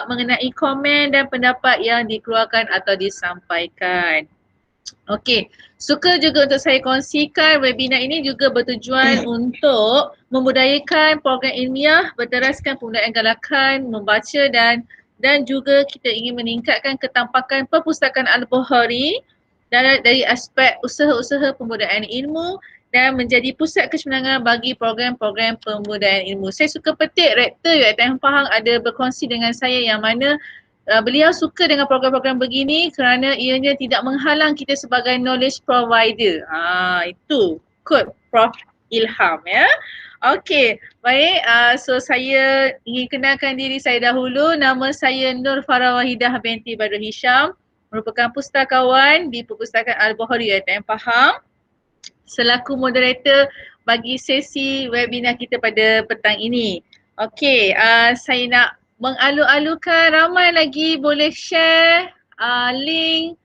mengenai komen dan pendapat yang dikeluarkan atau disampaikan. Okey, suka juga untuk saya kongsikan webinar ini juga bertujuan untuk membudayakan program ilmiah, berteraskan penggunaan galakan, membaca dan juga kita ingin meningkatkan ketampakan Perpustakaan Al-Bukhari dari aspek usaha-usaha pembudayaan ilmu dan menjadi pusat kesemenangan bagi program-program pembudayaan ilmu. Saya suka petik Rektor UiTM Pahang ada berkongsi dengan saya yang mana beliau suka dengan program-program begini kerana ianya tidak menghalang kita sebagai knowledge provider. Itu quote Prof Ilham ya. Okey, baik. So saya ingin kenalkan diri saya dahulu. Nama saya Nur Farah Wahidah binti Badrul Hisham, merupakan pustakawan di Perpustakaan Al-Bukhari UiTM Pahang, selaku moderator bagi sesi webinar kita pada petang ini. Okey, saya nak mengalu-alukan ramai lagi boleh share link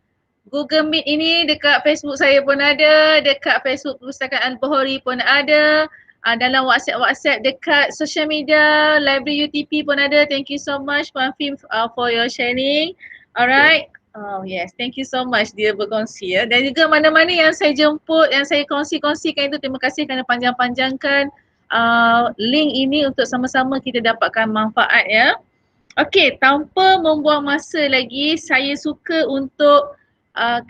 Google Meet ini dekat Facebook saya pun ada, dekat Facebook Perpustakaan Al-Bukhari pun ada, dalam WhatsApp dekat social media Library UTP pun ada. Thank you so much Puan Fim for your sharing. Alright. Oh yes, thank you so much dia berkongsi ya. Dan juga mana-mana yang saya jemput, yang saya kongsi-kongsikan itu, terima kasih kerana panjang-panjangkan link ini untuk sama-sama kita dapatkan manfaat ya. Okey, tanpa membuang masa lagi, saya suka untuk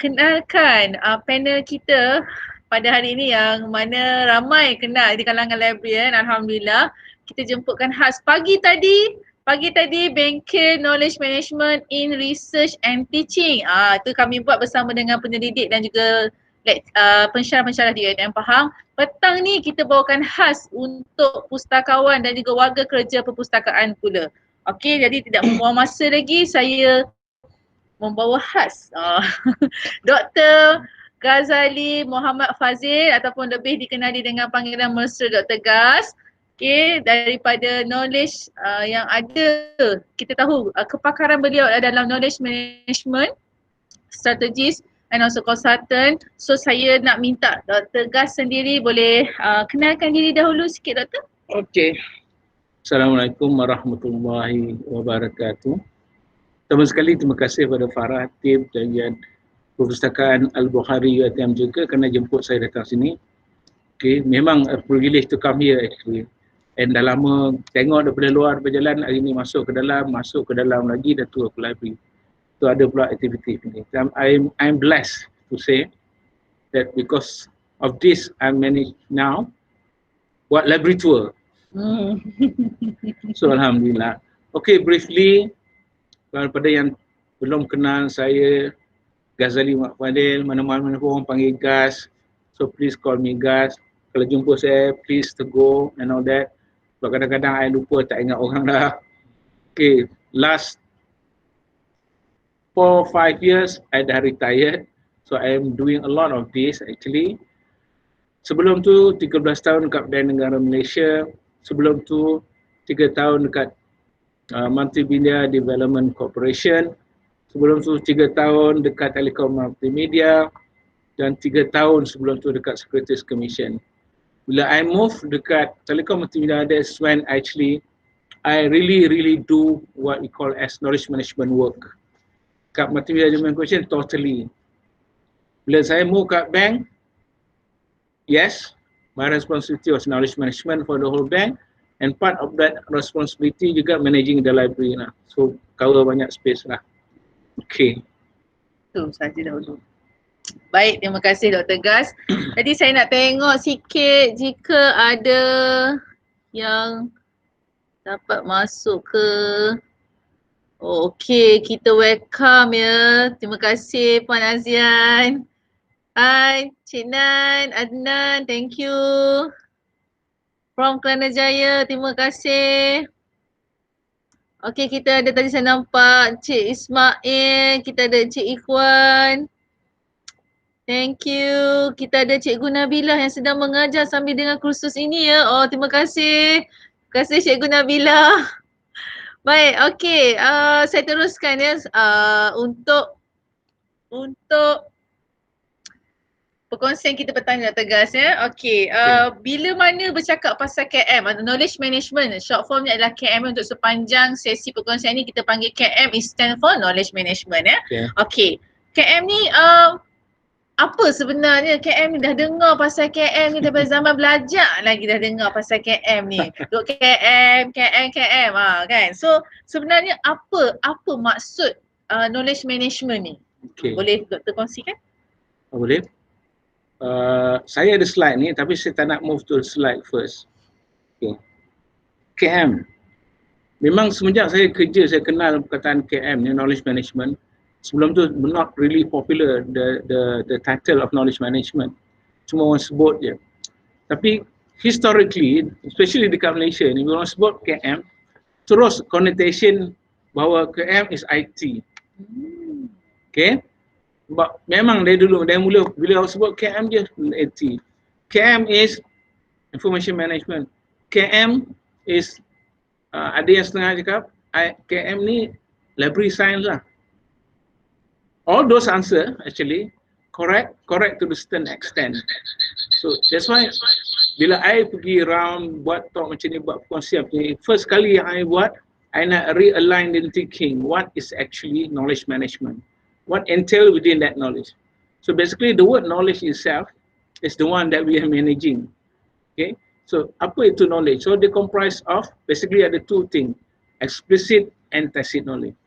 kenalkan panel kita pada hari ini yang mana ramai kenal di kalangan librarian. Alhamdulillah, kita jemputkan khas pagi tadi Bengkel Knowledge Management in Research and Teaching. Itu kami buat bersama dengan penyelidik dan juga pensyarah-pensyarah di UiTM Pahang. Petang ni kita bawakan khas untuk pustakawan dan juga warga kerja perpustakaan pula. Okey, jadi tidak membuang masa lagi, saya membawa khas Dr. Ghazali Mohamed Fadzil ataupun lebih dikenali dengan panggilan mesra Dr. Gaz. Okey, daripada knowledge yang ada, kita tahu kepakaran beliau dalam knowledge management, strategist and also consultant. So saya nak minta Dr. Gaz sendiri boleh kenalkan diri dahulu sikit Dr. Okey. Assalamualaikum warahmatullahi wabarakatuh. Pertama sekali terima kasih kepada Farah, tim dan Perpustakaan Al-Bukhari UiTM juga kerana jemput saya datang sini. Okay, memang a privilege to come here actually. And dah lama tengok daripada luar berjalan, hari ni masuk ke dalam lagi dan tour ke library. Tu ada pula aktiviti ini. I'm blessed to say that because of this I manage now buat library tour. So alhamdulillah. Okay, briefly kepada yang belum kenal saya, Ghazali Mak Fadil, mana-mana pun orang panggil Gaz. So please call me Gaz. Kalau jumpa saya, please tegur and all that. Sebab kadang-kadang I lupa, tak ingat orang dah. Okay, last 4-5 years, I dah retired. So I am doing a lot of this actually. Sebelum tu 13 tahun dekat Bank Negara Malaysia. Sebelum tu 3 tahun dekat Multimedia Development Corporation. Sebelum tu 3 tahun dekat Telekom Multimedia dan 3 tahun sebelum tu dekat Securities Commission. Bila I move dekat Telekom Multimedia, that's when actually I really do what we call as knowledge management work. Kat Multimedia Development Corporation, totally. Bila saya move kat bank, yes, my responsibility was knowledge management for the whole bank, and part of that responsibility juga managing the library lah. So cover banyak space lah. Okay. Itu saja dahulu. Baik, terima kasih Dr. Gaz. Tadi saya nak tengok sikit jika ada yang dapat masuk ke. Oh, okey, kita welcome ya. Terima kasih Puan Azian. Hai, Cik Nan, Adnan, thank you. From Kelana Jaya, terima kasih. Okey, kita ada tadi saya nampak Cik Ismail, kita ada Cik Ikhwan. Thank you. Kita ada Cikgu Nabilah yang sedang mengajar sambil dengan kursus ini ya. Oh, terima kasih. Terima kasih Cikgu Nabilah. Baik, okey. Saya teruskan ya untuk perkongsian kita petang Dr. Gas ya. Okey, bila mana bercakap pasal KM atau knowledge management, short formnya adalah KM. Untuk sepanjang sesi perkongsian ni kita panggil KM is stand for knowledge management ya. Okey. KM ni apa sebenarnya KM ni? Dah dengar pasal KM ni daripada zaman belajar lagi dah dengar pasal KM ni. Duk KM kan. So sebenarnya apa maksud knowledge management ni? Boleh Dr. kongsikan? Boleh. Saya ada slide ni tapi saya tak nak move to slide first. KM. Memang semenjak saya kerja saya kenal perkataan KM ni, knowledge management. Sebelum tu not really popular the title of knowledge management. Cuma orang sebut je. Tapi historically, especially dekat Malaysia ni, orang sebut KM, terus connotation bahawa KM is IT. Okay? Sebab memang dari dulu, dari mula bila orang sebut KM je IT. KM is information management. KM is ada yang setengah cakap KM ni library science lah. All those answer actually correct to the certain extent. So that's why bila I pergi round buat talk macam ni, buat perkongsian ni, first kali yang I buat, I nak realign the thinking what is actually knowledge management, what entail within that knowledge. So basically the word knowledge itself is the one that we are managing. Okay, so apa itu knowledge? So they comprise of basically ada two things, explicit and tacit knowledge.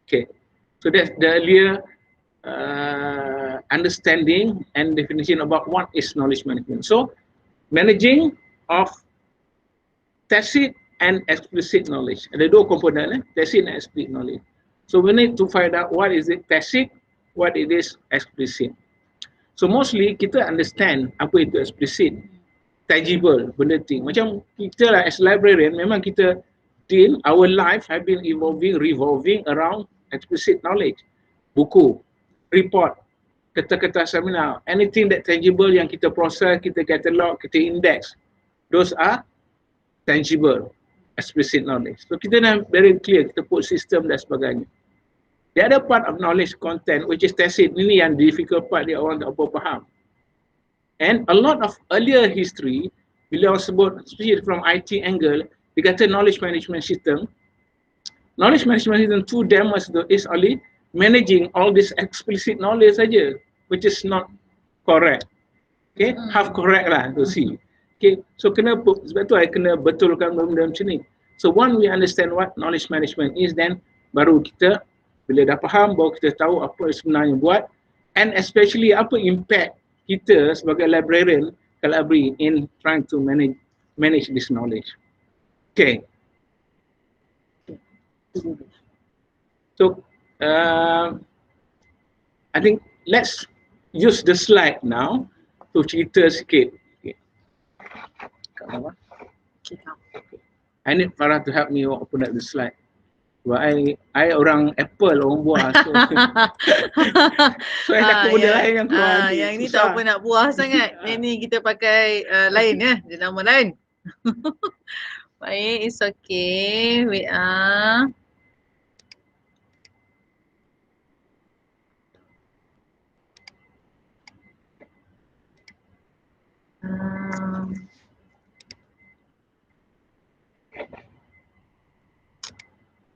Okay. So that's the earlier understanding and definition about what is knowledge management. So managing of tacit and explicit knowledge. Ada dua komponen, tacit and explicit knowledge. So we need to find out what is it tacit, what it is explicit. So mostly kita understand apa itu explicit, tangible, benda thing. Macam kita lah as librarian, memang kita deal, our life have been revolving around explicit knowledge. Buku, report, kata-kata seminar, anything that tangible yang kita proses, kita catalog, kita index, those are tangible, explicit knowledge. So kita dah very clear, kita put system dan sebagainya. The other part of knowledge content which is tacit, ini yang difficult part dia orang tak apa faham. And a lot of earlier history, bila orang sebut, especially from IT angle, dia kata knowledge management system. Knowledge management system to them is only managing all this explicit knowledge saja, which is not correct. Okay, half correct lah to see. Okay, so sebab tu I kena betulkan benda macam ni. So once we understand what knowledge management is, then baru kita bila dah faham, baru kita tahu apa sebenarnya buat, and especially apa impact kita sebagai librarian in trying to manage this knowledge. Okay. So I think let's use the slide now to cerita sikit. Okay. I need Farah to help me open up the slide. Sebab I orang Apple, orang buah. So I takut benda lain yang keluar. Yang ini tak apa nak buah sangat. Yang ni kita pakai lain ya, dia nama lain. Baik, it's okay. Wait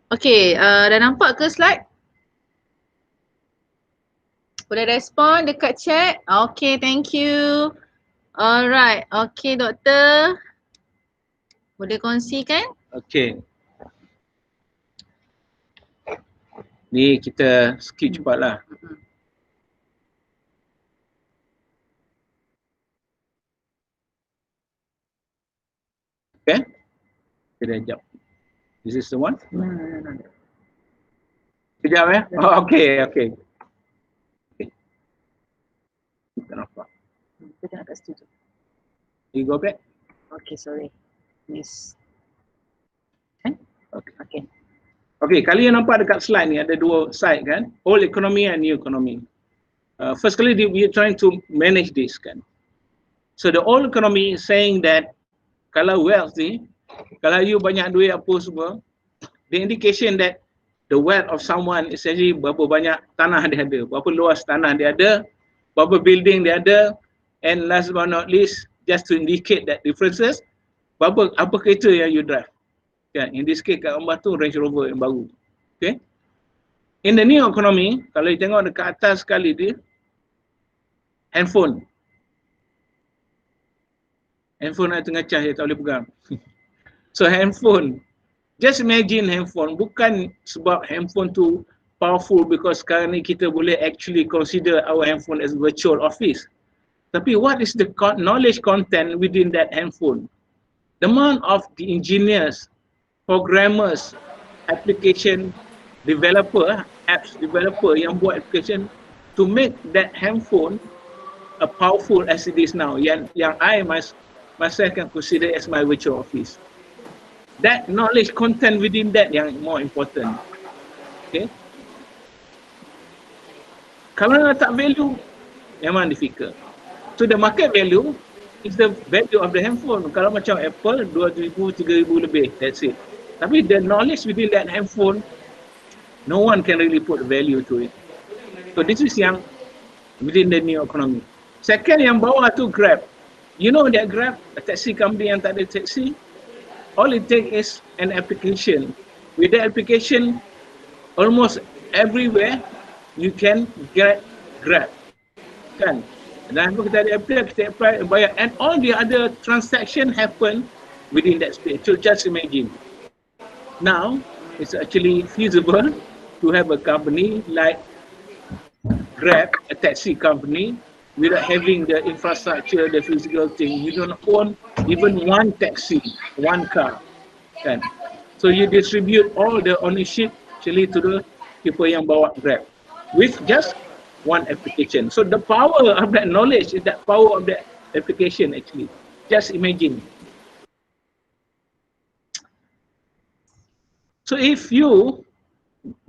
Okay, dah nampak ke slide? Boleh respon dekat chat? Okay, thank you. Alright, okay doktor. Boleh kongsikan? Okay. Ni kita skip cepatlah. Okay. Kita jap. Is this the one? No. Sekejap ya? Oh, okay. Kita nampak. Kita nak kat situ. You go back? Okay, sorry. Yes. Okay, kali yang nampak dekat slide ni ada dua side kan? Old economy and new economy. First kali we are trying to manage this kan. So the old economy is saying that kalau wealth ni, kalau you banyak duit apa semua, the indication that the wealth of someone is actually berapa banyak tanah dia ada, berapa luas tanah dia ada, bubble building the other, and last but not least, just to indicate that differences, apa kereta yang you drive. Kan? In this case kat gambar tu Range Rover yang baru. Okay. In the new economy, kalau you tengok dekat atas sekali dia, handphone. Handphone ada tengah charge, tak boleh pegang. So handphone, just imagine handphone, bukan sebab handphone tu powerful because sekarang ni kita boleh actually consider our handphone as virtual office. Tapi what is the knowledge content within that handphone? The amount of the engineers, programmers, application developer, apps developer yang buat application to make that handphone powerful as it is now, yang I myself can consider as my virtual office. That knowledge content within that yang more important. Okay. Kalau nak tak value, memang difficult. So the market value is the value of the handphone. Kalau macam Apple, 2,000, 3,000 lebih, that's it. Tapi the knowledge within that handphone, no one can really put value to it. So this is yang within the new economy. Second yang bawah tu Grab. You know that Grab, a taxi company yang tak ada taxi, all it takes is an application. With the application, almost everywhere you can get Grab. Kan? Dan kita ada kita apply, bayar, and all the other transaction happen within that space. So just imagine. Now, it's actually feasible to have a company like Grab, a taxi company, without having the infrastructure, the physical thing. You don't own even one taxi, one car. Kan? So you distribute all the ownership actually to the people yang bawa Grab with just one application. So the power of that knowledge is that power of that application actually. Just imagine. So if you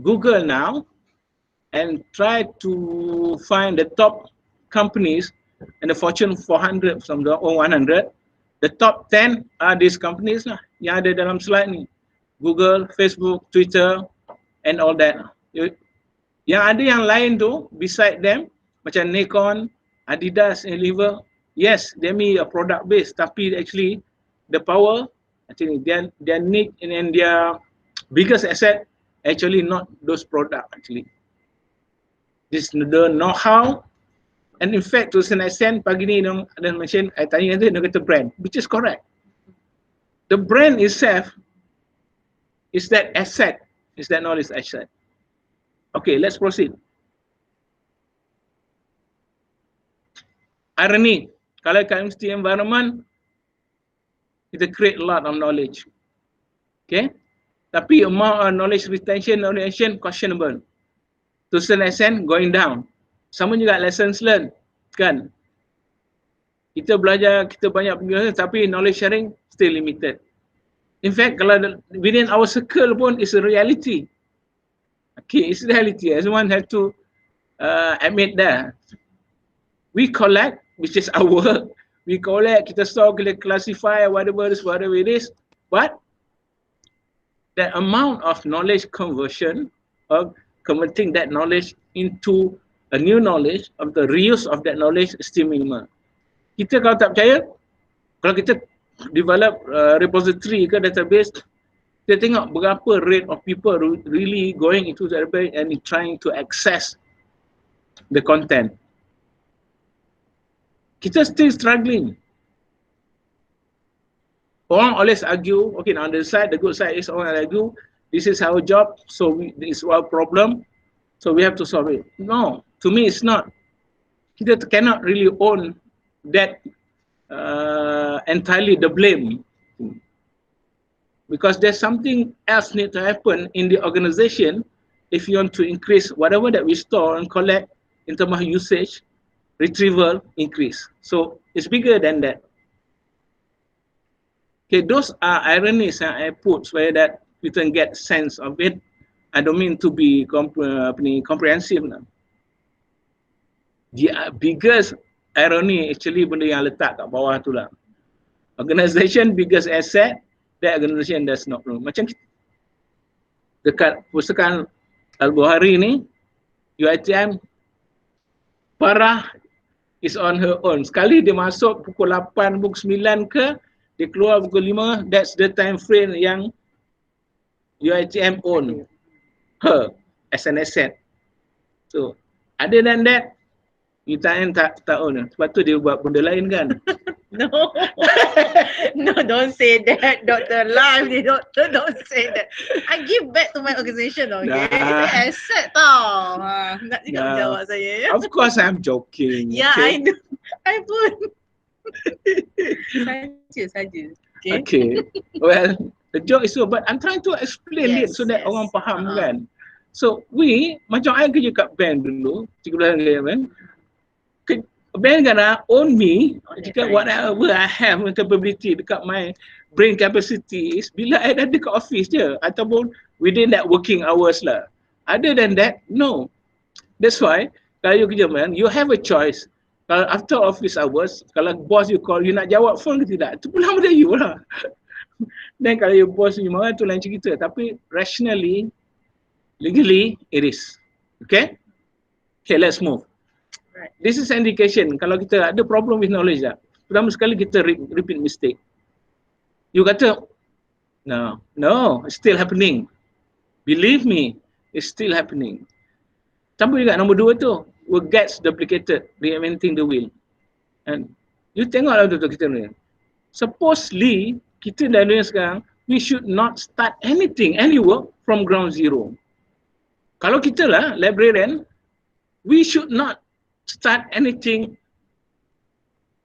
Google now and try to find the top companies and the Fortune 400 or 100, the top 10 are these companies lah yang ada dalam slide ni. Google, Facebook, Twitter and all that. Yang ada yang lain tu beside them macam Nikon, Adidas, Unilever, yes, they may a product base, tapi actually the power, actually their need and their biggest asset actually not those product actually. This the know-how, and in fact to some extent pagi ni ada mention, I tanya dia kata brand, which is correct. The brand itself is that asset, is that knowledge asset. Okay, let's proceed. Irony, kalau kat university environment, kita create a lot of knowledge. Okay, tapi amount of knowledge retention, questionable. To some extent, going down. Sama juga lessons learned, kan? Kita belajar, kita banyak penjelasan, tapi knowledge sharing still limited. In fact, kalau within our circle pun is a reality. Okay, it's reality. Everyone have to admit that. We collect, which is our work. We collect, kita store, kita classify, whatever it is. But the amount of knowledge conversion, of converting that knowledge into a new knowledge, of the reuse of that knowledge is still minimal. Kita kalau tak percaya, kalau kita develop repository ke database, kita tengok berapa rate of people really going into the database and trying to access the content. Kita still struggling. Orang always argue, okay, on the side, the good side is orang argue, this is our job, so this is our problem, so we have to solve it. No, to me it's not. Kita cannot really own that entirely the blame. Because there's something else need to happen in the organization if you want to increase whatever that we store and collect in terms of usage, retrieval, increase. So it's bigger than that. Okay, those are ironies that I put so that you can get sense of it. I don't mean to be comprehensive. The biggest irony actually benda yang letak kat bawah tu lah. Organization biggest asset, that organization does not know. Macam dekat Perpustakaan Al-Bukhari ni, UiTM, parah is on her own. Sekali dia masuk pukul 8, pukul 9 ke, dia keluar pukul 5, that's the time frame yang UiTM own her as an asset. So, other than that, UiTM tak own. Sebab tu dia buat benda lain kan. No, no, don't say that, Dr. Live, doctor, don't say that. I give back to my organisation, okay? Saya asset tau. Nak juga jawab saya. Of course, I'm joking. Yeah, okay? I know. I pun. Saja. Okay. Well, the joke is so, but I'm trying to explain it so that orang faham kan. So, macam I kerja kat bank dulu, 3 bulan kan. Bank gonna own me jika whatever I have capability dekat my brain capacity is bila I ada dekat office je ataupun within that working hours lah. Other than that, no. That's why kalau you kerja bank, you have a choice. Kalau after office hours, kalau boss you call, you nak jawab phone ke tidak? Itu pula benda you lah. Dan kalau you boss you marah, tu lain cerita. Tapi rationally, legally, it is. Okay? Okay, let's move. This is an indication kalau kita ada problem with knowledge lah. Pertama sekali kita repeat mistake. You kata, no, it's still happening. Believe me, it's still happening. Sampai juga nombor 2 tu, work gets duplicated, reinventing the wheel. And you tengoklah betul kita ni. Supposedly, kita dah dunia sekarang, we should not start anything, any work from ground zero. Kalau kita lah, librarian, we should not start anything.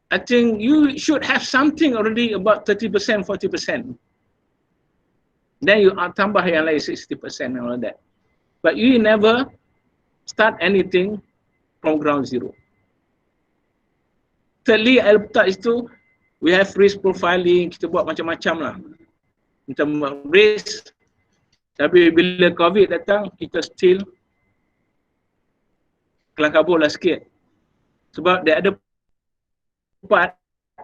I think you should have something already about 30%, 40%. Then you tambah yang lain 60% and all that. But you never start anything from ground zero. Thirdly, I letak itu, we have risk profiling, kita buat macam-macam lah. Kita buat risk, tapi bila COVID datang, kita still kelang kabut lah sikit. Sebab dia ada part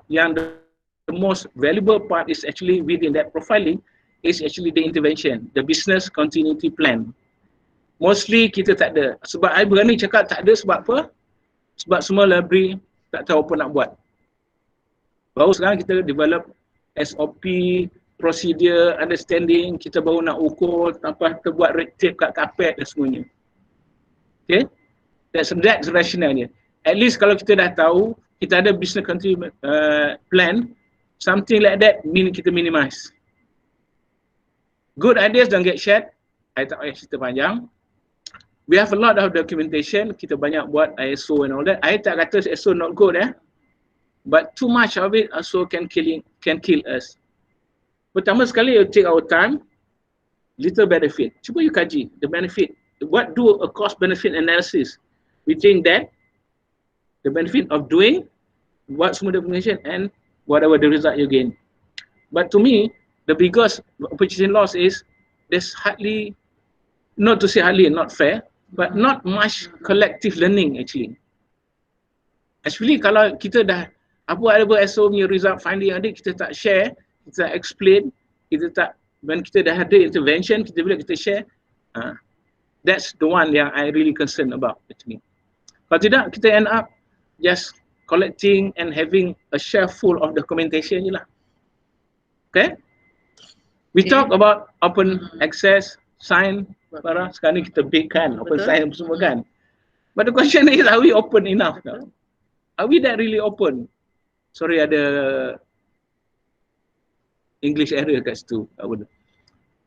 yang the most valuable part is actually within that profiling is actually the intervention, the business continuity plan. Mostly kita tak ada. Sebab I berani cakap tak ada sebab apa? Sebab semua library tak tahu apa nak buat. Baru sekarang kita develop SOP, procedure, understanding, kita baru nak ukur tanpa kita buat red tape kat kapet dan semuanya. Okay? That's rational dia. At least kalau kita dah tahu, kita ada business continuity plan, something like that, kita minimize. Good ideas don't get shared. I tak payah cerita panjang. We have a lot of documentation, kita banyak buat ISO and all that. I tak kata ISO not good but too much of it also can kill us. Pertama sekali, you take our time, little benefit. Cuba you kaji the benefit. What do a cost benefit analysis? We think that the benefit of doing what semua documentation and whatever the result you gain. But to me, the biggest opportunity loss is there's hardly, not to say hardly not fair, but not much collective learning actually. Actually kalau kita dah apa SO punya result finding ada, kita tak share, kita tak explain, kita tak, when kita dah ada intervention, kita bila kita share, that's the one yang I really concerned about actually. Kalau tidak, kita end up just collecting and having a shelf full of documentation je lah. Okay? We talk about open access, sign, sekarang ni kita big kan, open sign semua kan. But the question is, are we open enough now? Are we that really open? Sorry, ada English error kat situ.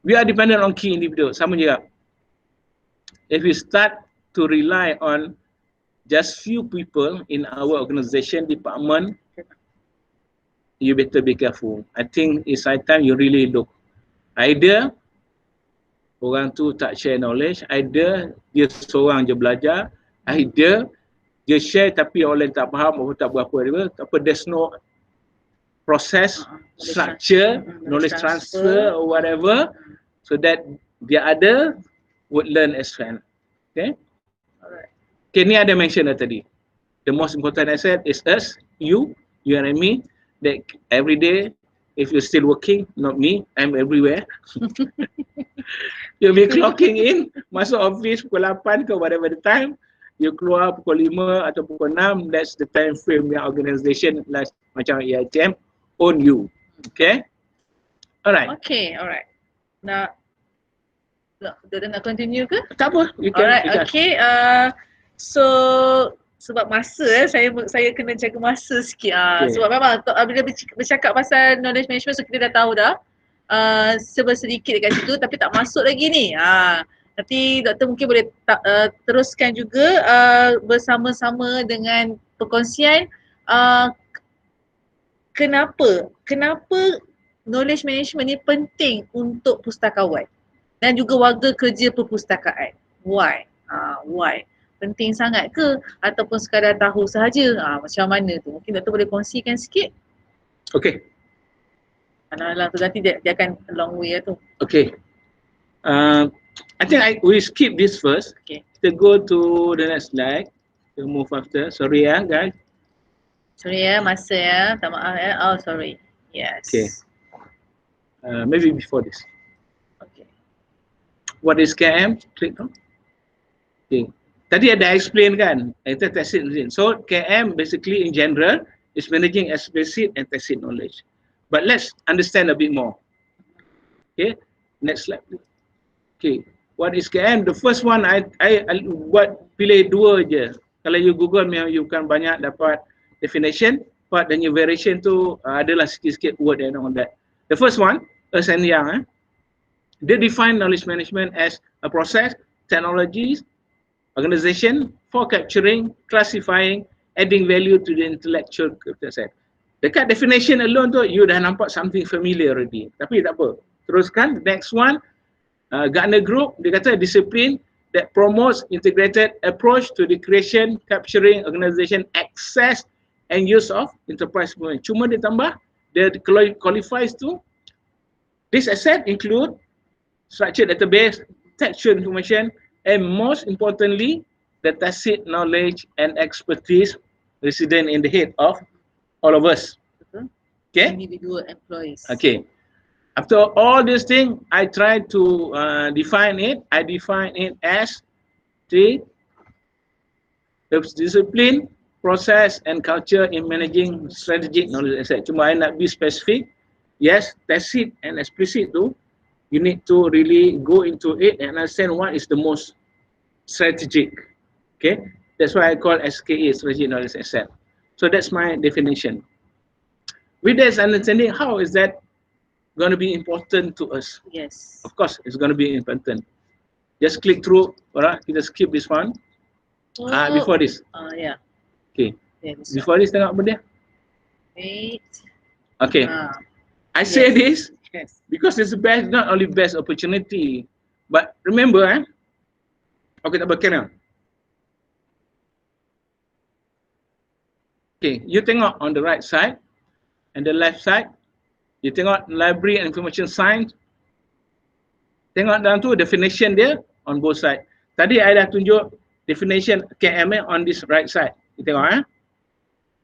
We are dependent on key individual. Sama juga. If we start to rely on just few people in our organization, department, you better be careful. I think it's high time you really look. Either orang tu tak share knowledge, either dia seorang je belajar, either dia share tapi orang lain tak faham atau tak berapa dia, tapi there's no process, structure, knowledge transfer or whatever, so that the other would learn as well. Okay? Okay, ni ada mention dah tadi. The most important asset is us, you and me, that every day, if you're still working, not me, I'm everywhere. You'll be clocking in, masuk office pukul 8 ke whatever the time, you keluar pukul 5 atau pukul 6, that's the time frame yang organisation macam UiTM own you. Okay? Alright. Okay, alright. Nak continue ke? Tak apa, you can. Alright, okay. So sebab masa saya kena jaga masa sikit. Okay. Sebab memang bila bercakap pasal knowledge management, so kita dah tahu dah sedikit dekat situ, tapi tak masuk lagi ni. Nanti doktor mungkin boleh teruskan juga bersama-sama dengan perkongsian kenapa knowledge management ni penting untuk pustakawan dan juga warga kerja perpustakaan. Why? Why? Penting sangat ke ataupun sekadar tahu sahaja? Macam mana tu? Mungkin doktor boleh kongsikan sikit? Okay. Alah tu nanti dia akan a long way tu. Okay. I think we skip this first. Okay. Kita go to the next slide. We'll move after. Sorry ya guys. Sorry ya, masa ya. Tak maaf ya. Oh sorry. Yes. Okay. Maybe before this. Okay. What is KM? Click on. Okay. Tadi ada explain kan, itu tacit knowledge. So KM basically in general is managing explicit and tacit knowledge. But let's understand a bit more. Okay, next slide. Okay, what is KM? The first one I buat pilih dua je. Kalau you Google memang you kan banyak dapat definition, but then your variation tu adalah sikit-sikit word and all that. The first one, Ernst & Young, they define knowledge management as a process, technologies, organization for capturing, classifying, adding value to the intellectual capital. Dekat definition alone tu, you dah nampak something familiar already. Tapi tak apa. Teruskan, next one, Gartner Group, dia kata discipline that promotes integrated approach to the creation, capturing, organization, access and use of enterprise movement. Cuma dia tambah, dia qualifies to, this asset include structured database, textual information, and most importantly, the tacit knowledge and expertise resident in the head of all of us. Okay? Individual employees. Okay. After all these things, I try to define it. I define it as three: discipline, process, and culture in managing strategic knowledge asset. Cuma I nak be specific. Yes, tacit and explicit tu, you need to really go into it and understand what is the most strategic. Okay, that's why I call SKA, strategic knowledge asset. So that's my definition. With this understanding, how is that going to be important to us? Yes. Of course, it's going to be important. Just click through. Alright, kita skip this one. Before this. Yeah. Okay. Yeah, before this, tengok apa dia? Wait. Okay. I say this yes, because it's the best, not only best opportunity, but remember, okay, tak berkira. Okay, you tengok on the right side and the left side, you tengok library and information science. Tengok dalam tu definition dia on both side. Tadi I dah tunjuk definition KM on this right side. You tengok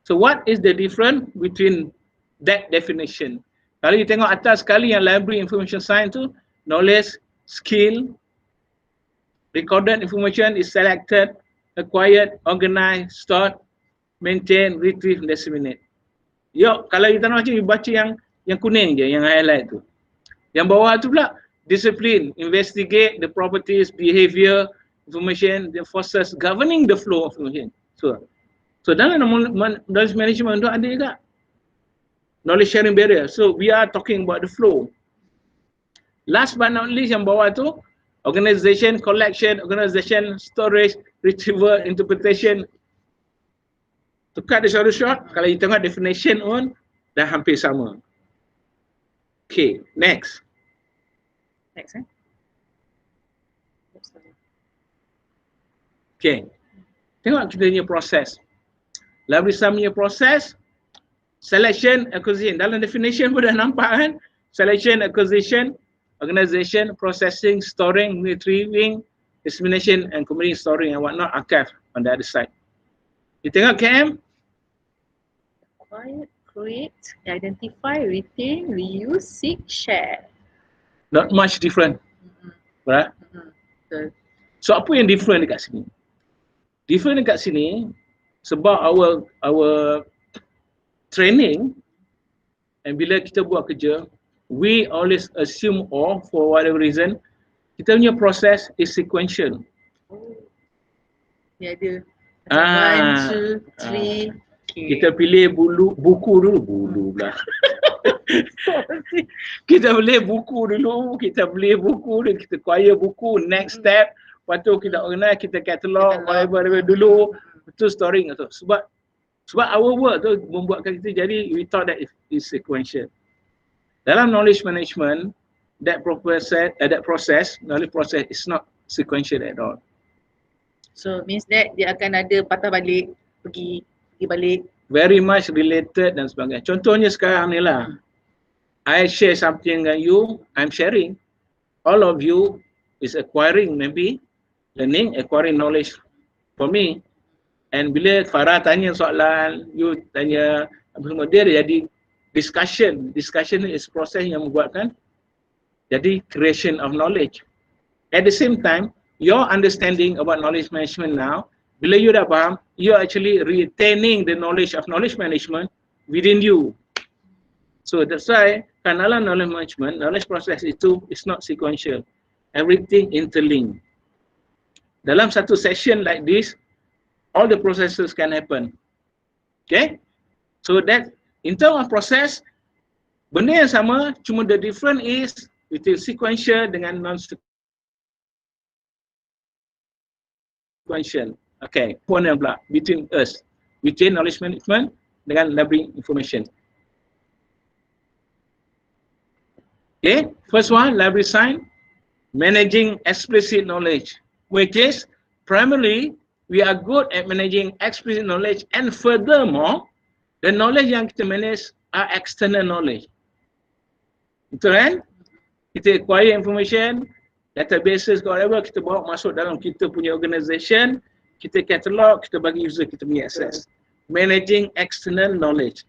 So what is the difference between that definition? Kalau you tengok atas sekali yang library information science tu, knowledge, skill, recorded information is selected, acquired, organized, stored, maintain, retrieve, disseminate. Yo, kalau you tak nak baca, you baca yang kuning je, yang highlight tu. Yang bawah tu pula, discipline, investigate the properties, behavior, information, the forces governing the flow of information. So dalam knowledge management tu ada juga knowledge sharing barrier. So we are talking about the flow. Last but not least yang bawah tu, organization, collection, organization, storage, retrieval, interpretation. To cut the short, kalau you tengok definition pun dah hampir sama. Okay, next. Okay, tengok kita punya proses. Library punya proses, selection, acquisition. Dalam definition pun dah nampak kan? Selection, acquisition, organization, processing, storing, retrieving, dissemination, and community storing and whatnot, archive on the other side. You tengok KM? Acquire, create, identify, retain, reuse, seek, share. Not much different. Right? So apa yang different dekat sini? Different dekat sini sebab our training, and bila kita buat kerja, we always assume, or for whatever reason, kita punya proses is sequential. Dia ada macam 1, 2, 3. Kita pilih buku dulu pula. Kita beli buku dulu, kita acquire buku, next step, lepas tu kita organize, kita catalog, whatever dulu, itu storing tu. Sebab our work tu membuatkan kita jadi, we thought that is sequential. Dalam knowledge management, that process, knowledge process is not sequential at all. So means that dia akan ada patah balik, pergi balik. Very much related dan sebagainya. Contohnya sekarang ni lah, I share something dengan you, I'm sharing. All of you is acquiring, maybe learning, acquiring knowledge for me. And bila Farah tanya soalan, you tanya apa semua, dia jadi discussion. Discussion is proses yang membuatkan jadi creation of knowledge. At the same time, your understanding about knowledge management now, bila you dah faham, you are actually retaining the knowledge of knowledge management within you. So that's why kan dalam knowledge management, knowledge process itu is not sequential. Everything interlinked. Dalam satu session like this, all the processes can happen. Okay? So that in terms of process, benda yang sama, cuma the difference is between sequential dengan non-sequential. Okay, point yang pula between us, between knowledge management dengan library information. Okay, first one, library science, managing explicit knowledge, which is primarily we are good at managing explicit knowledge, and furthermore, the knowledge yang kita manage are external knowledge. Betul kan? Kita acquire information, databases, whatever, kita bawa masuk dalam kita punya organisation, kita catalog, kita bagi user kita punya access. Managing external knowledge.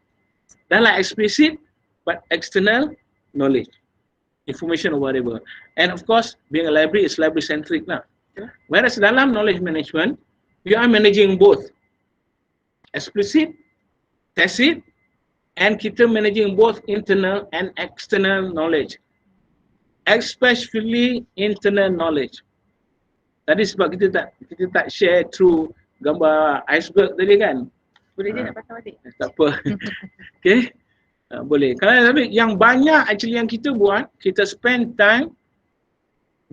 Dan like explicit, but external knowledge. Information or whatever. And of course, being a library is library centric lah. Whereas dalam knowledge management, you are managing both. Explicit, tacit, and kita managing both internal and external knowledge. Especially internal knowledge. Tadi sebab kita tak share through gambar iceberg tadi kan. Boleh je nak patah balik. Tak apa. Okay. Boleh. Kalau yang banyak actually yang kita buat, kita spend time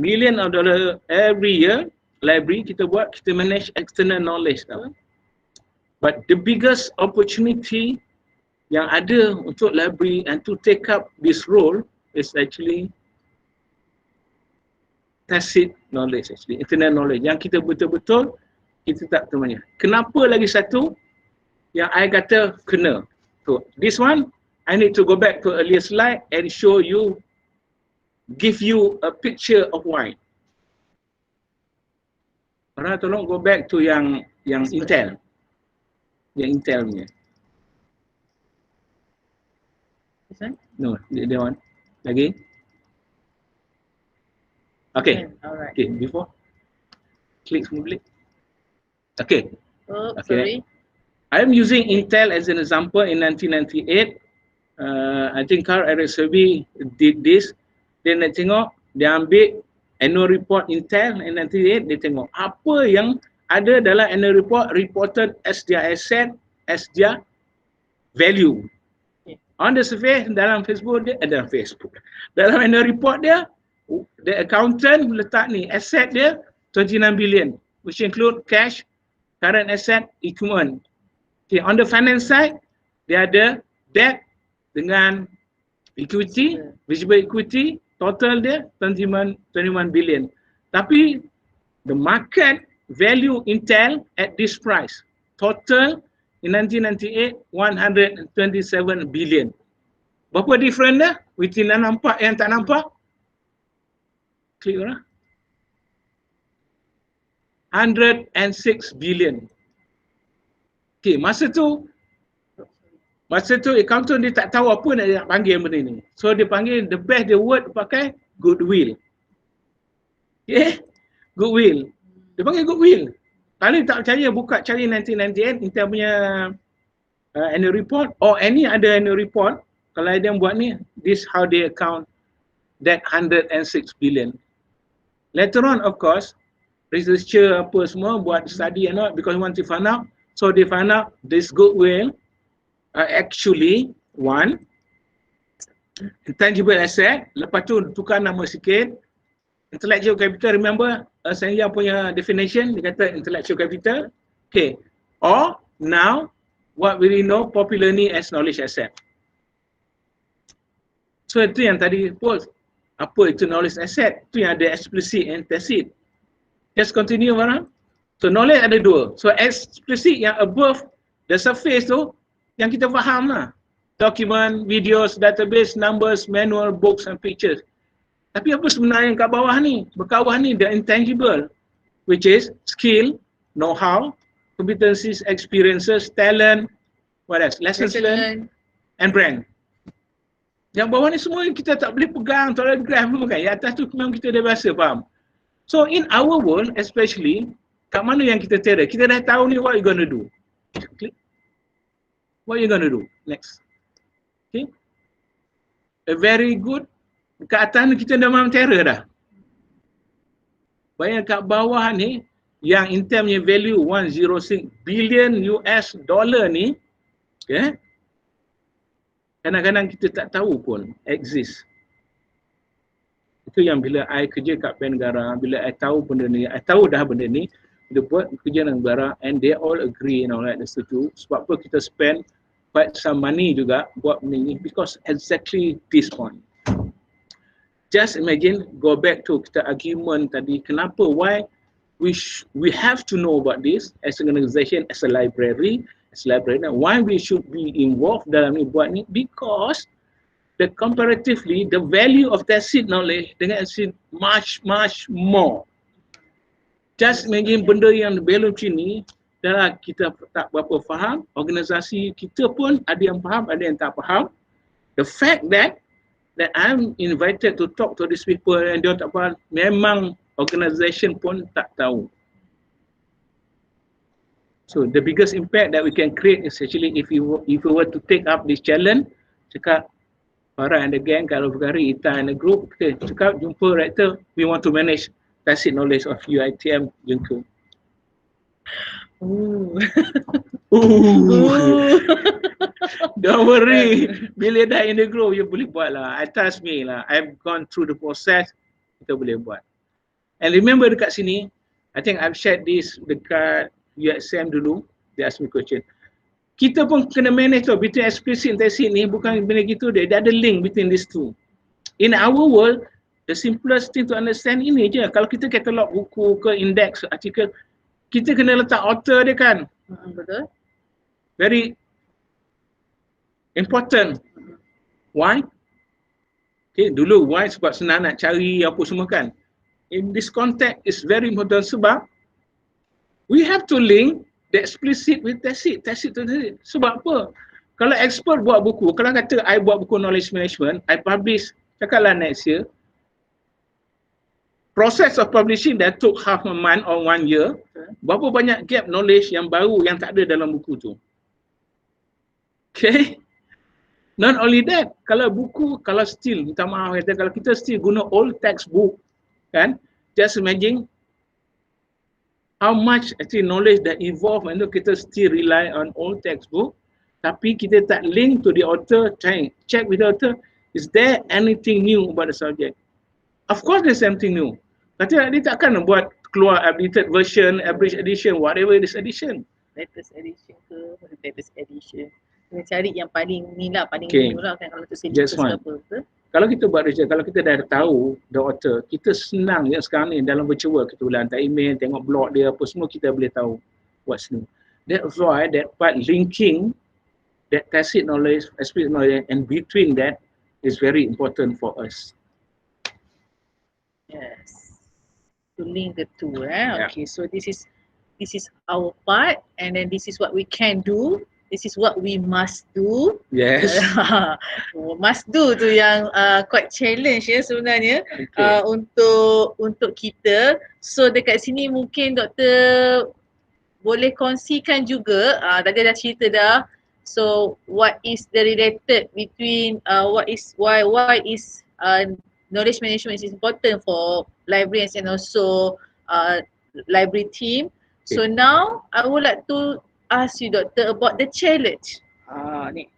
million of dollar every year, library kita buat, kita manage external knowledge. But the biggest opportunity yang ada untuk library and to take up this role is actually tacit knowledge, actually internal knowledge yang kita betul-betul kita tak temannya. Kenapa lagi satu yang I kata kena? So this one I need to go back to earlier slide and show you, give you a picture of why. Orang tolong go back to yang Intel. Yang Intel punya. This one? No, the one. Lagi. Okay. Alright. Okay, before. Click smoothly. Okay. Oh, Okay. sorry. I'm using Intel as an example in 1998. I think Carl Eric Serby did this. Dia nak tengok, dia ambil annual report Intel in 1998, dia tengok apa yang ada dalam annual report reported as their asset, as their value. On the survey dalam Facebook dia, dalam annual report dia, the accountant letak ni, asset dia 29 billion, which include cash, current asset, equipment. Okay, on the finance side, dia ada debt dengan equity, visible equity, total dia 21 billion. Tapi the market value Intel at this price, total in 1998, 127 billion. Berapa different dah? Within yang nampak, yang tak nampak? Klik lah. 106 billion. Okay, masa tu accountant dia tak tahu apa nak panggil benda ni. So dia panggil, the best dia word pakai goodwill. Okay, goodwill. Dia panggil goodwill. Kalau tak percaya, buka cari 1998 Intel punya annual report or any other annual report. Kalau ada yang buat ni, this how they account that 106 billion. Later on, of course, researcher apa semua buat study and all because want to find out. So they find out this goodwill actually one intangible asset. Lepas tu tukar nama sikit. Intellectual capital, remember saya punya definition, dia kata intellectual capital. Okay. Or now what we know popularly as knowledge asset. So itu yang tadi pun, apa itu knowledge asset? Itu yang ada explicit and tacit. Just continue orang. So knowledge ada dua. So explicit yang above the surface tu yang kita faham lah. Document, videos, database, numbers, manual, books and pictures. Tapi apa sebenarnya kat bawah ni? Bawah ni the intangible, which is skill, know-how, competencies, experiences, talent, what else? Lessons learned and brand. Yang bawah ni semua kita tak boleh pegang, tak boleh graph pun kan. Yang atas tu memang kita dah biasa faham. So in our world especially, kat mana yang kita terror? Kita dah tahu ni what you gonna do. Click. What you gonna do? Next. Okay. A very good. Kat atas ni kita dah memang terror dah. Bayang kat bawah ni, yang Intel punya value 106 billion US dollar ni, okay, kadang-kadang kita tak tahu pun exist. Itu yang bila I kerja kat bank negara, bila I tahu benda ni, I tahu dah benda ni, dia buat kerja negara and they all agree and all that, dia setuju. Sebab apa kita spend quite some money juga buat benda ni because exactly this point. Just imagine, go back to kita argument tadi, kenapa, why we have to know about this as an organization, as a library, why we should be involved dalam ni buat ni, because the comparatively the value of tacit knowledge dengan tacit much more. Just imagine benda yang value macam ni, dan kita tak berapa faham, organisasi kita pun ada yang faham, ada yang tak faham. The fact that I'm invited to talk to these people and dia tak faham, memang organisation pun tak tahu. So the biggest impact that we can create is actually if we were to take up this challenge, cakap Farah and the gang kat Al-Bukhari, Ita and the group, okay, cakap jumpa rector, we want to manage tacit knowledge of UiTM jengka. Don't worry, bila dah in the group, you boleh buat lah. I trust me lah, I've gone through the process, kita boleh buat. And remember dekat sini, I think I've shared this dekat UiTM dulu, they ask me question. Kita pun kena manage tu, between explicit and tacit ni, bukan benda gitu dia ada link between these two. In our world, the simplest thing to understand ini je, kalau kita katalog buku ke index, artikel, kita kena letak author dia kan. Betul. Very important. Why? Okay, dulu why sebab senang nak cari apa semua kan. In this context is very important sebab we have to link the explicit with tacit. Tacit tu tacit. Sebab apa? Kalau expert buat buku, kalau kata I buat buku knowledge management, I publish, cakaplah next year, process of publishing that took half a month or 1 year, berapa banyak gap knowledge yang baru yang tak ada dalam buku tu. Okay. Not only that, kalau buku, kalau still, minta maaf, kalau kita still guna old textbook, kan, just imagine how much actually knowledge that evolve and kita still rely on old textbook, tapi kita tak link to the author, check with the author, is there anything new about the subject? Of course there's something new. Kata dia takkan buat keluar updated version, abridged edition, whatever it is edition. Latest edition ke, latest edition. Kena cari yang paling ni lah, paling Okay. new lah kan kalau tu syllabus ke apa ke. Kalau kita buat research, kalau kita dah tahu the author, kita senang ya sekarang ni dalam virtual, kita boleh hantar email, tengok blog dia, apa semua kita boleh tahu what's new. That's why that part linking that tacit knowledge, explicit knowledge and between that is very important for us. Yes. To link the two, eh? Yeah. Okay, so this is our part, and then this is what we can do. This is what we must do. Yes. Must do tu yang quite challenge ya sebenarnya, Okay. untuk kita. So dekat sini mungkin Dr. boleh kongsikan juga, tadi dah cerita dah. So what is the related between why is knowledge management is important for librarians and also library team. So now I would like to ask you, Doctor, about the challenge. Ni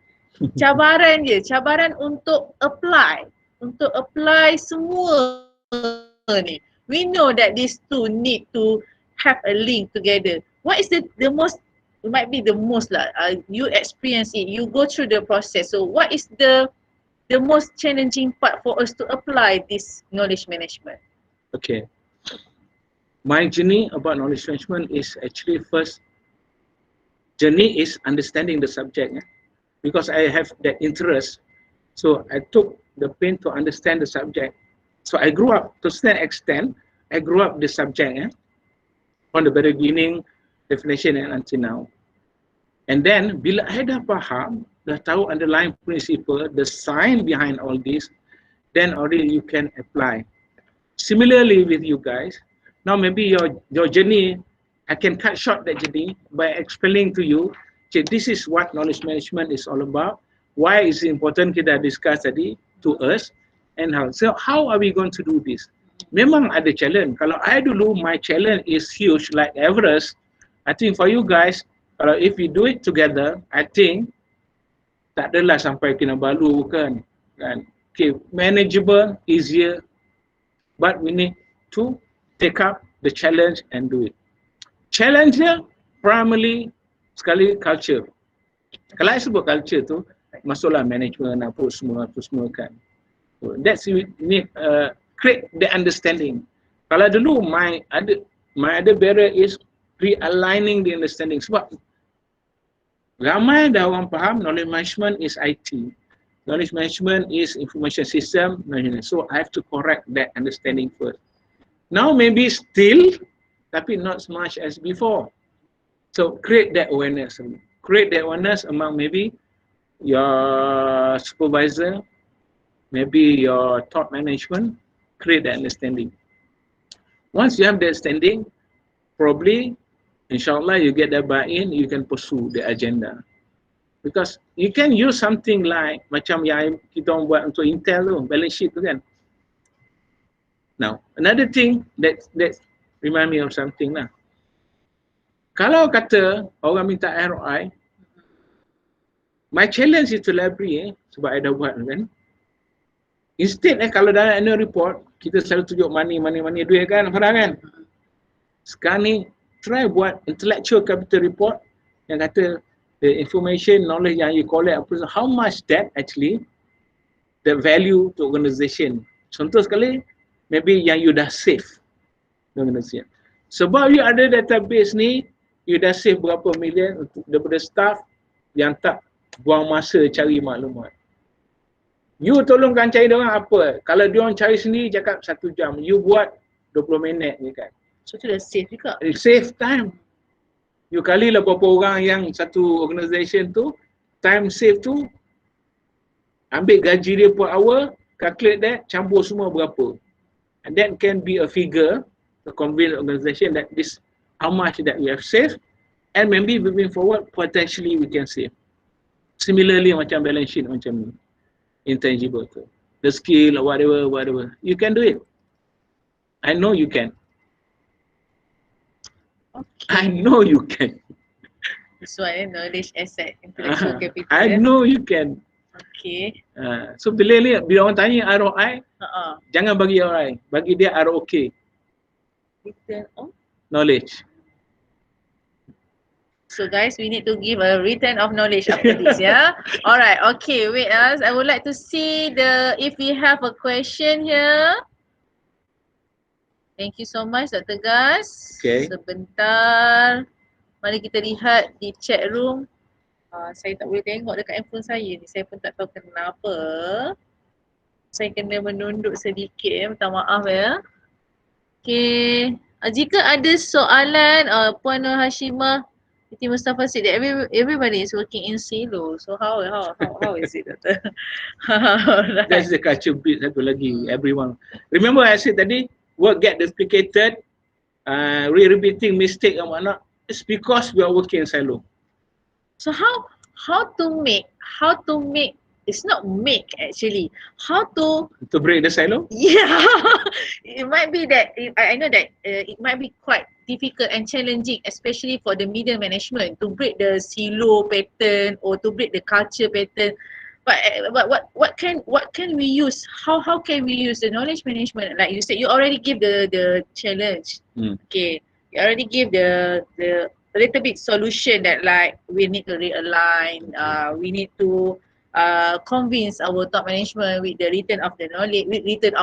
cabaran dia, cabaran untuk apply semua ni. We know that these two need to have a link together. What is the most, it might be the most lah, you experience it, you go through the process. So what is the most challenging part for us to apply this knowledge management? Okay. My journey about knowledge management is actually first journey is understanding the subject. Because I have that interest, so I took the pain to understand the subject. So I grew up, to some extent, I grew up the subject from the very beginning, definition and until now. And then, bila I dah faham, dah tahu underlying principle, the science behind all this, then already you can apply. Similarly with you guys, now maybe your journey, I can cut short that journey by explaining to you, okay, this is what knowledge management is all about. Why is it important kita discuss tadi to us and how. So how are we going to do this? Memang ada challenge. Kalau I dulu, my challenge is huge like Everest. I think for you guys, kalau if we do it together, I think tak adalah sampai Kinabalu kan. Okay, manageable, easier, but we need to take up the challenge and do it. Challenge-nya primarily sekali culture. Kalau I sebut culture tu, masuklah management apa semua kan. So that's we need create the understanding. Kalau dulu my other barrier is realigning the understanding. Sebab ramai dah orang faham knowledge management is IT. Knowledge management is information system. So I have to correct that understanding first. Now maybe still, tapi not as much as before. So create that awareness. Create that awareness among maybe your supervisor, maybe your top management. Create that understanding. Once you have that understanding, probably, inshallah, you get that buy-in, you can pursue the agenda. Because you can use something like macam yang kita orang buat untuk Intel tu, balance sheet tu kan. Now, another thing that remind me of something lah. Kalau kata orang minta ROI, my challenge is to library sebab I dah buat kan. Instead kalau dalam annual report, kita selalu tunjuk money duit kan, Farah kan. Sekarang ni, try buat intellectual capital report yang kata the information, knowledge yang you collect, how much that actually the value to organization. Contoh sekali, maybe yang you dah save organization. Sebab you ada database ni, you dah save berapa million daripada staff yang tak buang masa cari maklumat. You tolongkan cari diorang apa? Kalau diorang cari sendiri cakap 1 jam, you buat 20 minit je kan. So tu dah save juga. Save time. You kali lah berapa orang yang satu organisation tu, time save tu, ambil gaji dia per hour, calculate that, campur semua berapa. And that can be a figure to convince the organisation that this how much that we have saved, and maybe moving forward potentially we can save. Similarly macam balance sheet macam ni, intangible tu, the skill or whatever, you can do it. I know you can. Okay. I know you can. This one knowledge asset, intellectual capital. I know you can. Okay. So bila orang tanya ROI, jangan bagi ROI, bagi dia ROK. Return on knowledge. So guys, we need to give a return of knowledge after this, yeah. Alright, okay, wait us. I would like to see if we have a question here. Thank you so much, Dr. Gas. Okay. Sebentar. Mari kita lihat di chat room. Saya tak boleh tengok dekat handphone saya ni. Saya pun tak tahu kenapa. Saya kena menunduk sedikit. Minta maaf ya. Okay. Jika ada soalan, Puan Nur Hashimah, Siti Mustafa said that everybody is working in silo. So how is it, Doctor? Right. That's the culture bit satu lagi. Everyone. Remember I said tadi, work get duplicated, repeating mistake and whatnot. It's because we are working in silo. So how to make it's not make actually. How to To break the silo? yeah it might be that I know that it might be quite difficult and challenging, especially for the middle management, to break the silo pattern or to break the culture pattern. But what can we use? How can we use the knowledge management? Like you said, you already give the challenge. Okay, you already give the a little bit solution that like we need to realign. We need to convince our top management with the return of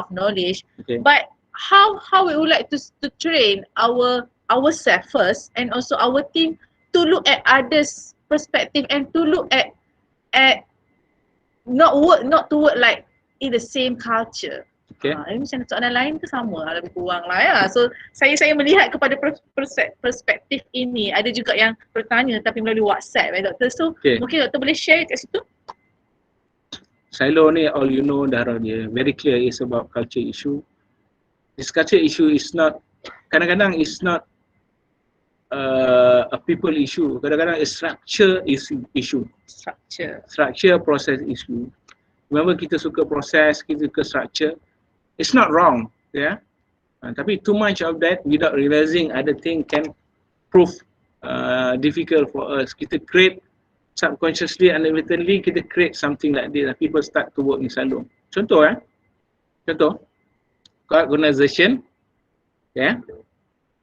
knowledge. Okay. But how we would like to train ourselves first, and also our team, to look at others' perspective and to look at not to work like in the same culture. Okay. Ini macam soalan lain ke sama lebih kurang lah ya. So saya melihat kepada perspektif ini, ada juga yang bertanya tapi melalui WhatsApp doktor. So mungkin doktor boleh share kat situ. Silo ni, all you know dah dia very clear, is about culture issue. This culture issue is not, kadang-kadang is not a people issue, kadang-kadang a structure issue. Structure process issue. Remember, kita suka proses, kita suka structure. It's not wrong, yeah. Tapi too much of that without realizing other thing can prove difficult for us. Kita create subconsciously and inadvertently, kita create something like this. People start to work in silo. Contoh organization, yeah.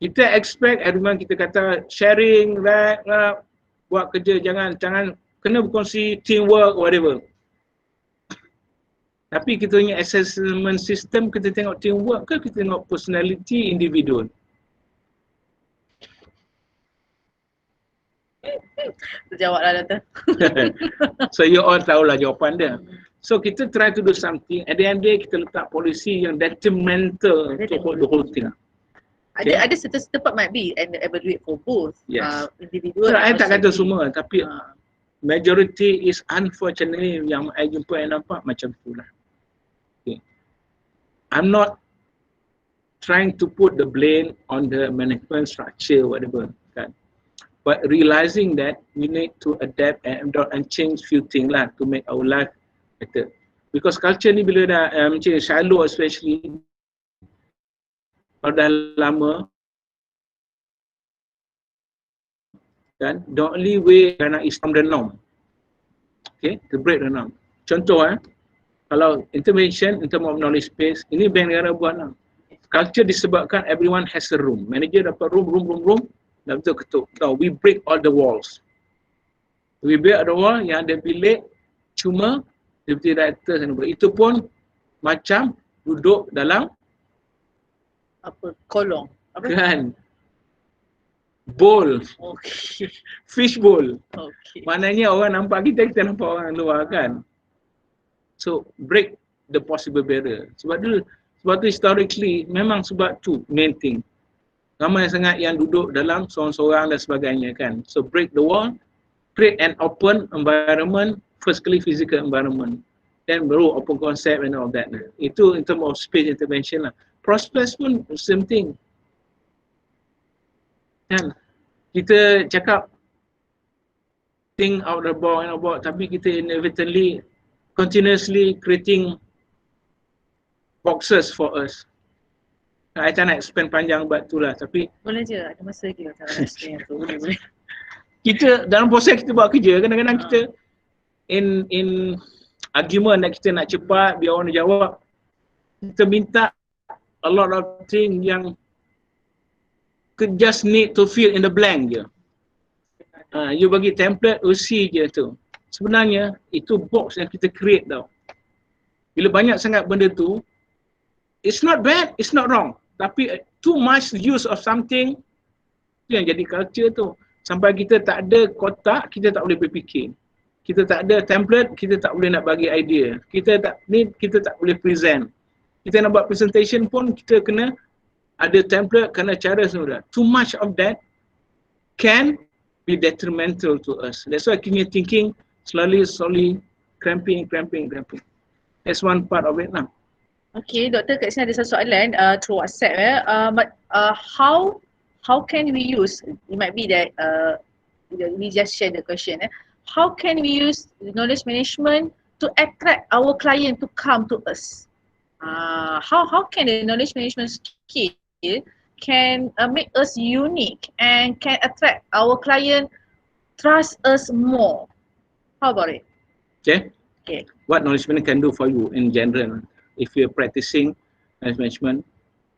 Kita expect everyone, kita kata sharing, buat kerja, jangan kena berkongsi, teamwork, whatever. Tapi kita punya assessment system, kita tengok teamwork ke kita tengok personality individual? Terjawablah doktor. So you all tahulah jawapan dia. So kita try to do something, at the end day kita letak polisi yang detrimental to the whole thing. Ada certain tempat might be and evaluate for both individual. So, I tak kata semua, tapi majority is unfortunately yang I jumpa yang nampak macam itulah. Okay. I'm not trying to put the blame on the management structure, whatever, kan. But realizing that we need to adapt and change few things lah to make our life better. Because culture ni bila dah macam shallow, especially kalau dah lama, kan, the only way is from the norm. Okay, to break the norm. Contoh kalau intervention in terms of knowledge space, ini bank negara buat lah. Culture disebabkan everyone has a room. Manager dapat room, dah betul ketuk. No, we break all the walls. We break all the wall, yang ada bilik cuma deputy director sana. Itu pun macam duduk dalam kolong. Kan. Bowl. Okay. Fish bowl. Okay. Maknanya orang nampak kita nampak orang luar kan. So break the possible barrier. Sebab tu historically memang sebab tu main thing. Ramai sangat yang duduk dalam seorang-seorang dan sebagainya kan. So break the wall, create an open environment, firstly physical environment. Then baru open concept and all that. Itu in terms of space intervention lah. Prospects pun same thing. Kan? Kita cakap think out the box and about, tapi kita inadvertently continuously creating boxes for us. I tak nak explain panjang buat tu lah, tapi boleh je, ada masa lagi lah kalau explain tu. Boleh. Kita dalam proses kita buat kerja, kadang-kadang kita in argument that kita nak cepat biar orang jawab, kita minta a lot of things yang just need to fill in the blank je. You bagi template usi je tu. Sebenarnya itu box yang kita create tau. Bila banyak sangat benda tu, it's not bad, it's not wrong. Tapi too much use of something, itu yang jadi culture tu. Sampai kita tak ada kotak, kita tak boleh berfikir. Kita tak ada template, kita tak boleh nak bagi idea. Kita tak boleh present. Kita nak buat presentation pun kita kena ada template, kena cara semua. Too much of that can be detrimental to us. That's why kita thinking slowly cramping. That's one part of it lah. Okay, doktor, kat sini ada satu soalan through WhatsApp. how can we use, it might be that we just share the question, how can we use knowledge management to attract our client to come to us? How can the knowledge management skill can make us unique and can attract our client trust us more? How about it? Okay. Okay. What knowledge management can do for you in general if you're practicing knowledge management?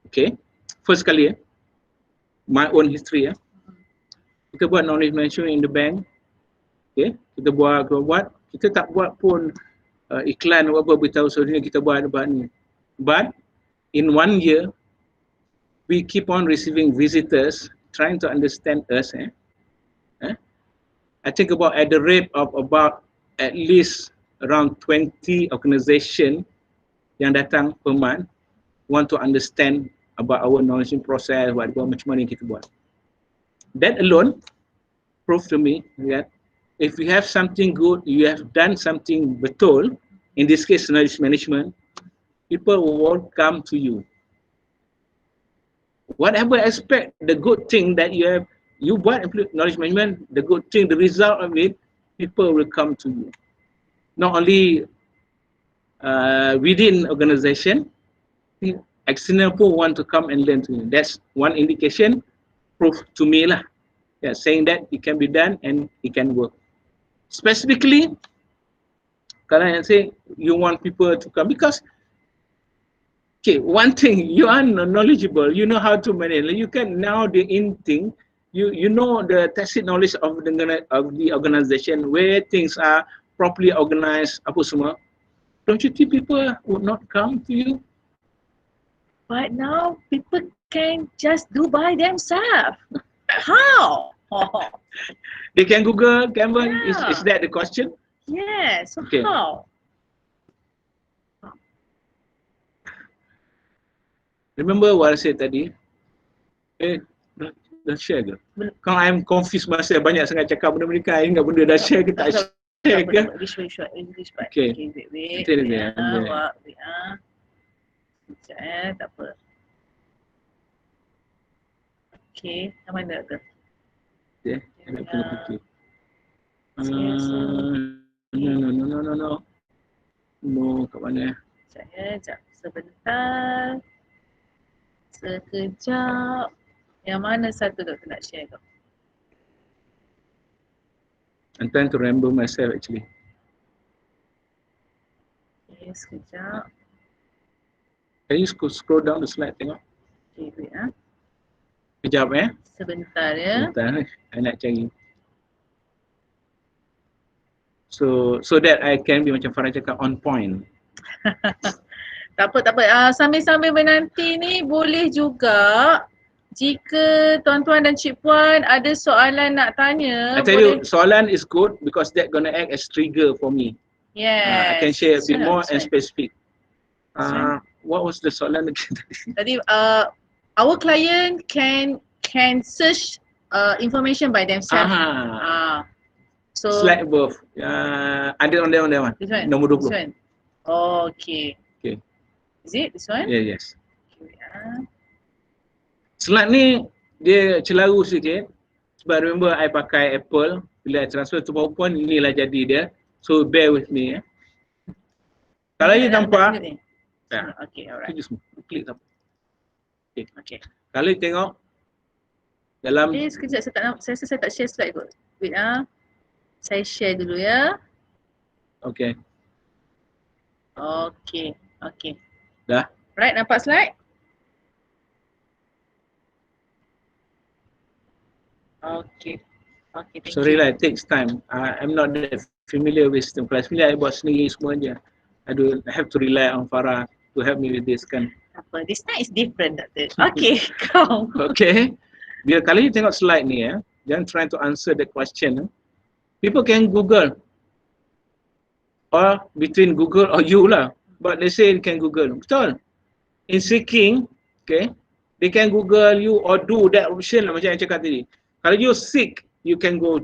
Okay. First kali my own history kita buat knowledge management in the bank. Okay. Kita buat, kita tak buat pun iklan apa beritahu saudara kita buat ni. But in 1 year we keep on receiving visitors trying to understand us. I think about at the rate of about at least around 20 organization yang datang per month want to understand about our knowledge process, macam mana kita buat. That alone prove to me that if you have something good, you have done something betul, in this case knowledge management, people will come to you. Whatever aspect, the good thing that you have, you buat knowledge management, the good thing, the result of it, people will come to you. Not only within organization, external people want to come and learn to you. That's one indication, proof to me lah. Yeah, saying that it can be done and it can work. Specifically, kalau I say you want people to come because, okay, one thing, you are knowledgeable, you know how to manage. You can now the in thing, you know the tacit knowledge of the organization, where things are properly organized, apa semua. Don't you think people would not come to you? But now people can just do by themselves. How? They can Google, Canva. Yeah. Is that the question? Yes. So okay. How? Remember what I said tadi? Dah share ke? Kalau I'm confused masa banyak sangat cakap benda mereka, I ingat benda dah share ke tak share ke? Okay. Wait. Tak apa. Okay, yang mana tu? Okay, nak kena fikir. No. No, kat mana? Sekejap, sebentar. Sekejap. Yang mana satu doktor nak share tu? I'm trying to remember myself actually. Okay, sekejap. Can you scroll down the slide tengok? Okay, wait Sekejap Sebentar ya. Sebentar, I nak cari. So that I can be macam Farah cakap on point. Tak apa. Sambil-sambil menanti ni boleh juga jika tuan-tuan dan cik puan ada soalan nak tanya. I tell you, soalan is good because that gonna act as trigger for me. Yes. I can share a bit more and specific. What was the soalan again? Tadi our client can search information by themselves. So slide above. Ada on that one. This one. Nombor 20. This one. Oh, okay. Is it this one? Yeah, yes. Okay, Slide ni dia celaru sikit sebab remember I pakai Apple, bila I transfer to PowerPoint inilah jadi dia. So bear with me Kalau you nampak okay, alright. Just klik tak. Okay. Kalau you tengok dalam sekejap saya tak share slide kot. Wait saya share dulu ya. Okay. Dah? Right, nampak slide? Okay, thank Sorry you. lah, it takes time. I'm not that familiar with system class. Bila I buat sendiri semua je. I have to rely on Farah to help me with this kan. Apa? This time is different, Doctor. Okay, kau. Okay. Bila kalau you tengok slide ni jangan try to answer the question. People can Google. Or between Google or you lah. But they say you can Google. Betul. In seeking, okay, they can Google you or do that option lah macam yang cakap tadi. Kalau you seek, you can go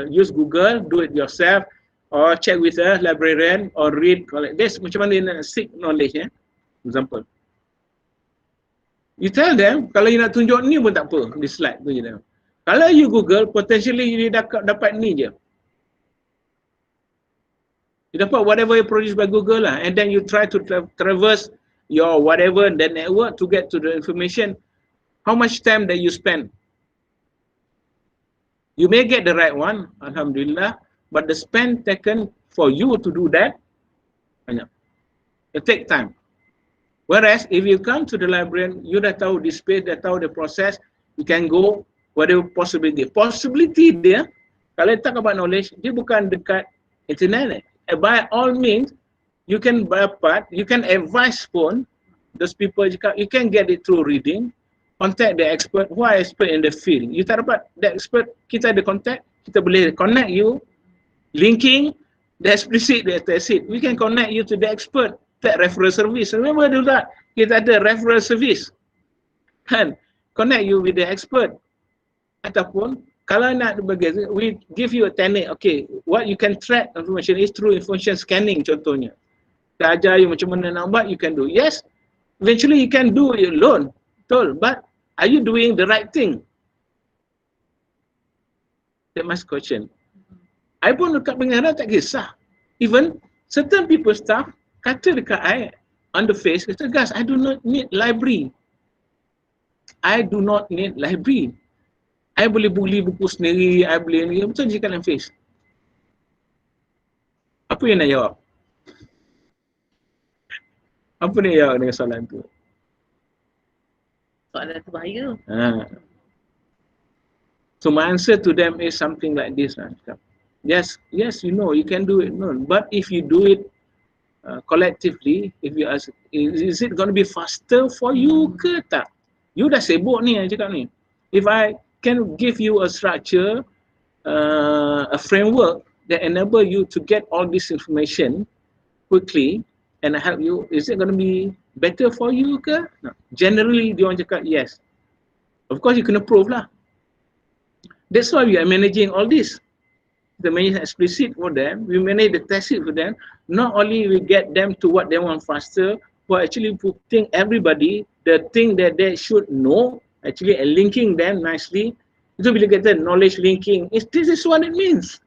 use Google, do it yourself, or check with a librarian or read. That's macam mana nak seek knowledge Example. You tell them, kalau you nak tunjuk ni pun tak apa, di slide tu je dah. Kalau you Google, potentially you dapat ni je. You dapat whatever you produce by Google lah, and then you try to traverse your whatever the network to get to the information. How much time that you spend? You may get the right one, alhamdulillah, but the spend taken for you to do that, banyak. It take time. Whereas if you come to the librarian, you dah tahu the space, dah tahu the process, you can go whatever possibility. Possibility dia, kalau you talk about knowledge, dia bukan dekat internet. By all means, you can dapat, you can advise pun, those people, you can get it through reading, contact the expert, who are expert in the field. You tak dapat the expert, kita ada contact, kita boleh connect you, linking the explicit, the tacit. We can connect you to the expert, that referral service. Remember do that, kita ada referral service. Kan? Connect you with the expert. Ataupun, kalau nak bagi, we give you a technique, okay, what you can track information is through information scanning contohnya. Kita ajar you macam mana nak buat, you can do. Yes, eventually you can do it alone, betul, but are you doing the right thing? That must question. I pun dekat pengarah tak kisah. Even certain people staff kata dekat I on the face, kata, guys, I do not need library. I do not need library. I boleh beli buku sendiri, I boleh ni, betul je dalam face. Apa yang nak jawab? Apa nak jawab dengan soalan tu? Soalan tu bahaya. So my answer to them is something like this. Yes, you know, you can do it. No. But if you do it collectively, if you ask, is it going to be faster for you ke tak? You dah sibuk ni, saya cakap ni. If I can give you a structure, a framework that enable you to get all this information quickly and help you, is it going to be better for you ke? No. Generally, dia orang cakap yes. Of course, you kena prove lah. That's why we are managing all this. The manage explicit for them, we manage the tacit for them. Not only we get them to what they want faster, but actually putting everybody, the thing that they should know, actually linking them nicely. Itu bila kata knowledge linking, this is what it means.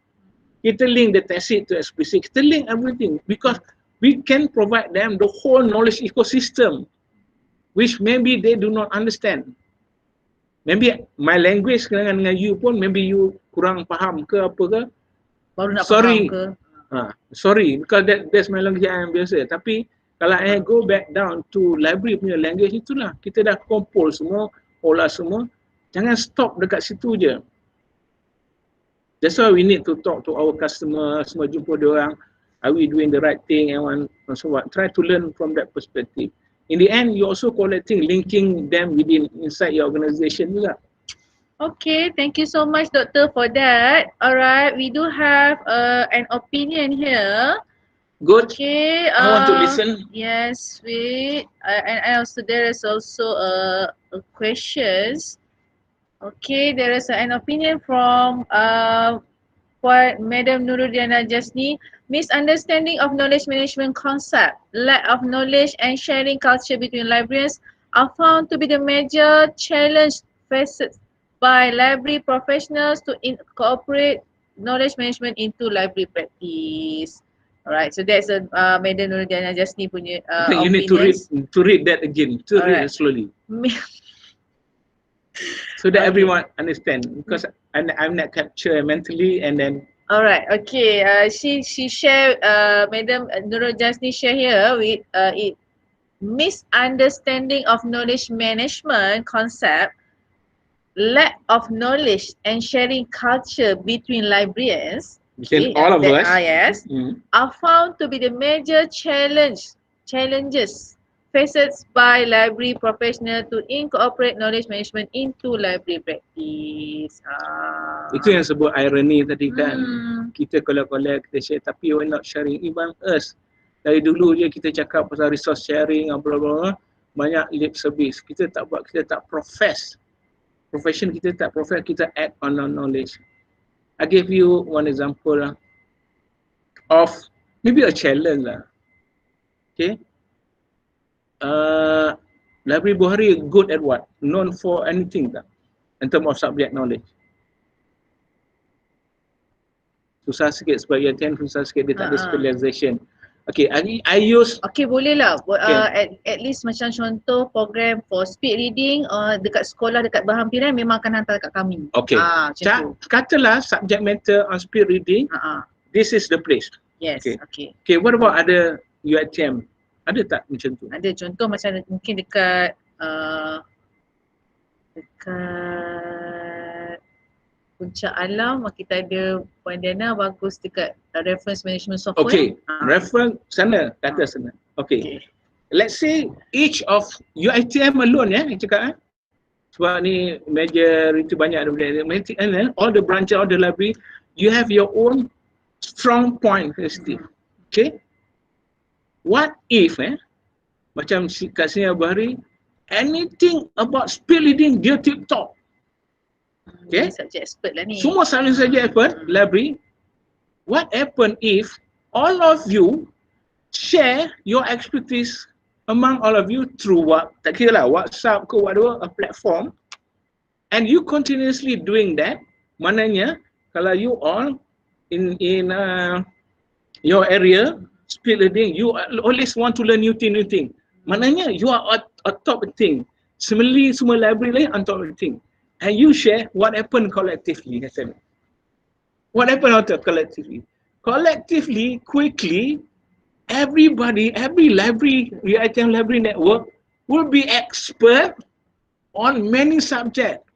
Kita link the tacit to explicit, kita link everything because we can provide them the whole knowledge ecosystem, which maybe they do not understand. Maybe my language dengan you pun, maybe you kurang faham ke apa ke. Baru nak Sorry. faham ke. Sorry, because that's my language yang biasa. Tapi kalau I go back down to library punya language, itulah. Kita dah compile semua, olah semua. Jangan stop dekat situ je. That's why we need to talk to our customer, semua jumpa dia orang. Are we doing the right thing and so what? Try to learn from that perspective. In the end, you also collecting, linking them within inside your organization juga. Okay, thank you so much, Doctor, for that. Alright, we do have an opinion here. Good. Okay. I want to listen. Yes, and also there is also a questions. Okay, there is an opinion from Madam Nurudiana Jasni. Misunderstanding of knowledge management concept, lack of knowledge and sharing culture between librarians are found to be the major challenge faced by library professionals to incorporate knowledge management into library practice. Alright, so that's a Madam Nurudiana Jasni punya You need to read that again, read it slowly. So that everyone understand, because I'm not captured mentally and then. Alright, okay. She share Madam Nurul Jasni share here with it misunderstanding of knowledge management concept, lack of knowledge and sharing culture between librarians. Between all of us. Yes, are found to be the major challenges faced by library professionals to incorporate knowledge management into library practice. Itu yang sebut irony tadi kan. Kita collect, kita share, tapi we're not sharing even us. Dari dulu je kita cakap pasal resource sharing, bla bla, banyak lip service. Kita tak buat, kita tak profess. Profession kita tak profess, kita act on our knowledge. I give you one example of maybe a challenge lah. Okay. Library Bukhari good at what? Known for anything tak? In terms of subject knowledge. Susah sikit sebab UiTM susah sikit, dia tak ada specialization. Okay, I use... Okay, boleh lah. Okay. At least macam contoh program for speed reading dekat sekolah, dekat berhampiran memang akan hantar kat kami. Okay. Katalah subject matter on speed reading, this is the place. Yes, okay. Okay, what about other UiTM? Ada tak macam tu? Ada contoh macam mungkin dekat Puncak Alam, kita ada Puan Diana bagus dekat reference management software. Okay, reference sana, kata sana. Okay. Let's say each of UiTM alone yang cakap sebab ni majority banyak ada all the branches, all the library, you have your own strong point sensitive. Okay. What if macam kat sini Al-Bukhari, anything about speed reading dia tip top. Okay. Subjek expert lah ni. Semua saling subjek expert library. What happen if all of you share your expertise among all of you through tak kira lah WhatsApp ke whatever, a platform, and you continuously doing that? Maknanya kalau you all in your area speed reading, you always want to learn new thing. Maknanya you are on top of thing. Similarly, semua library lain on top of thing. And you share what happened collectively. What happened collectively? Collectively, quickly, everybody, every library, UiTM library network will be expert on many subjects.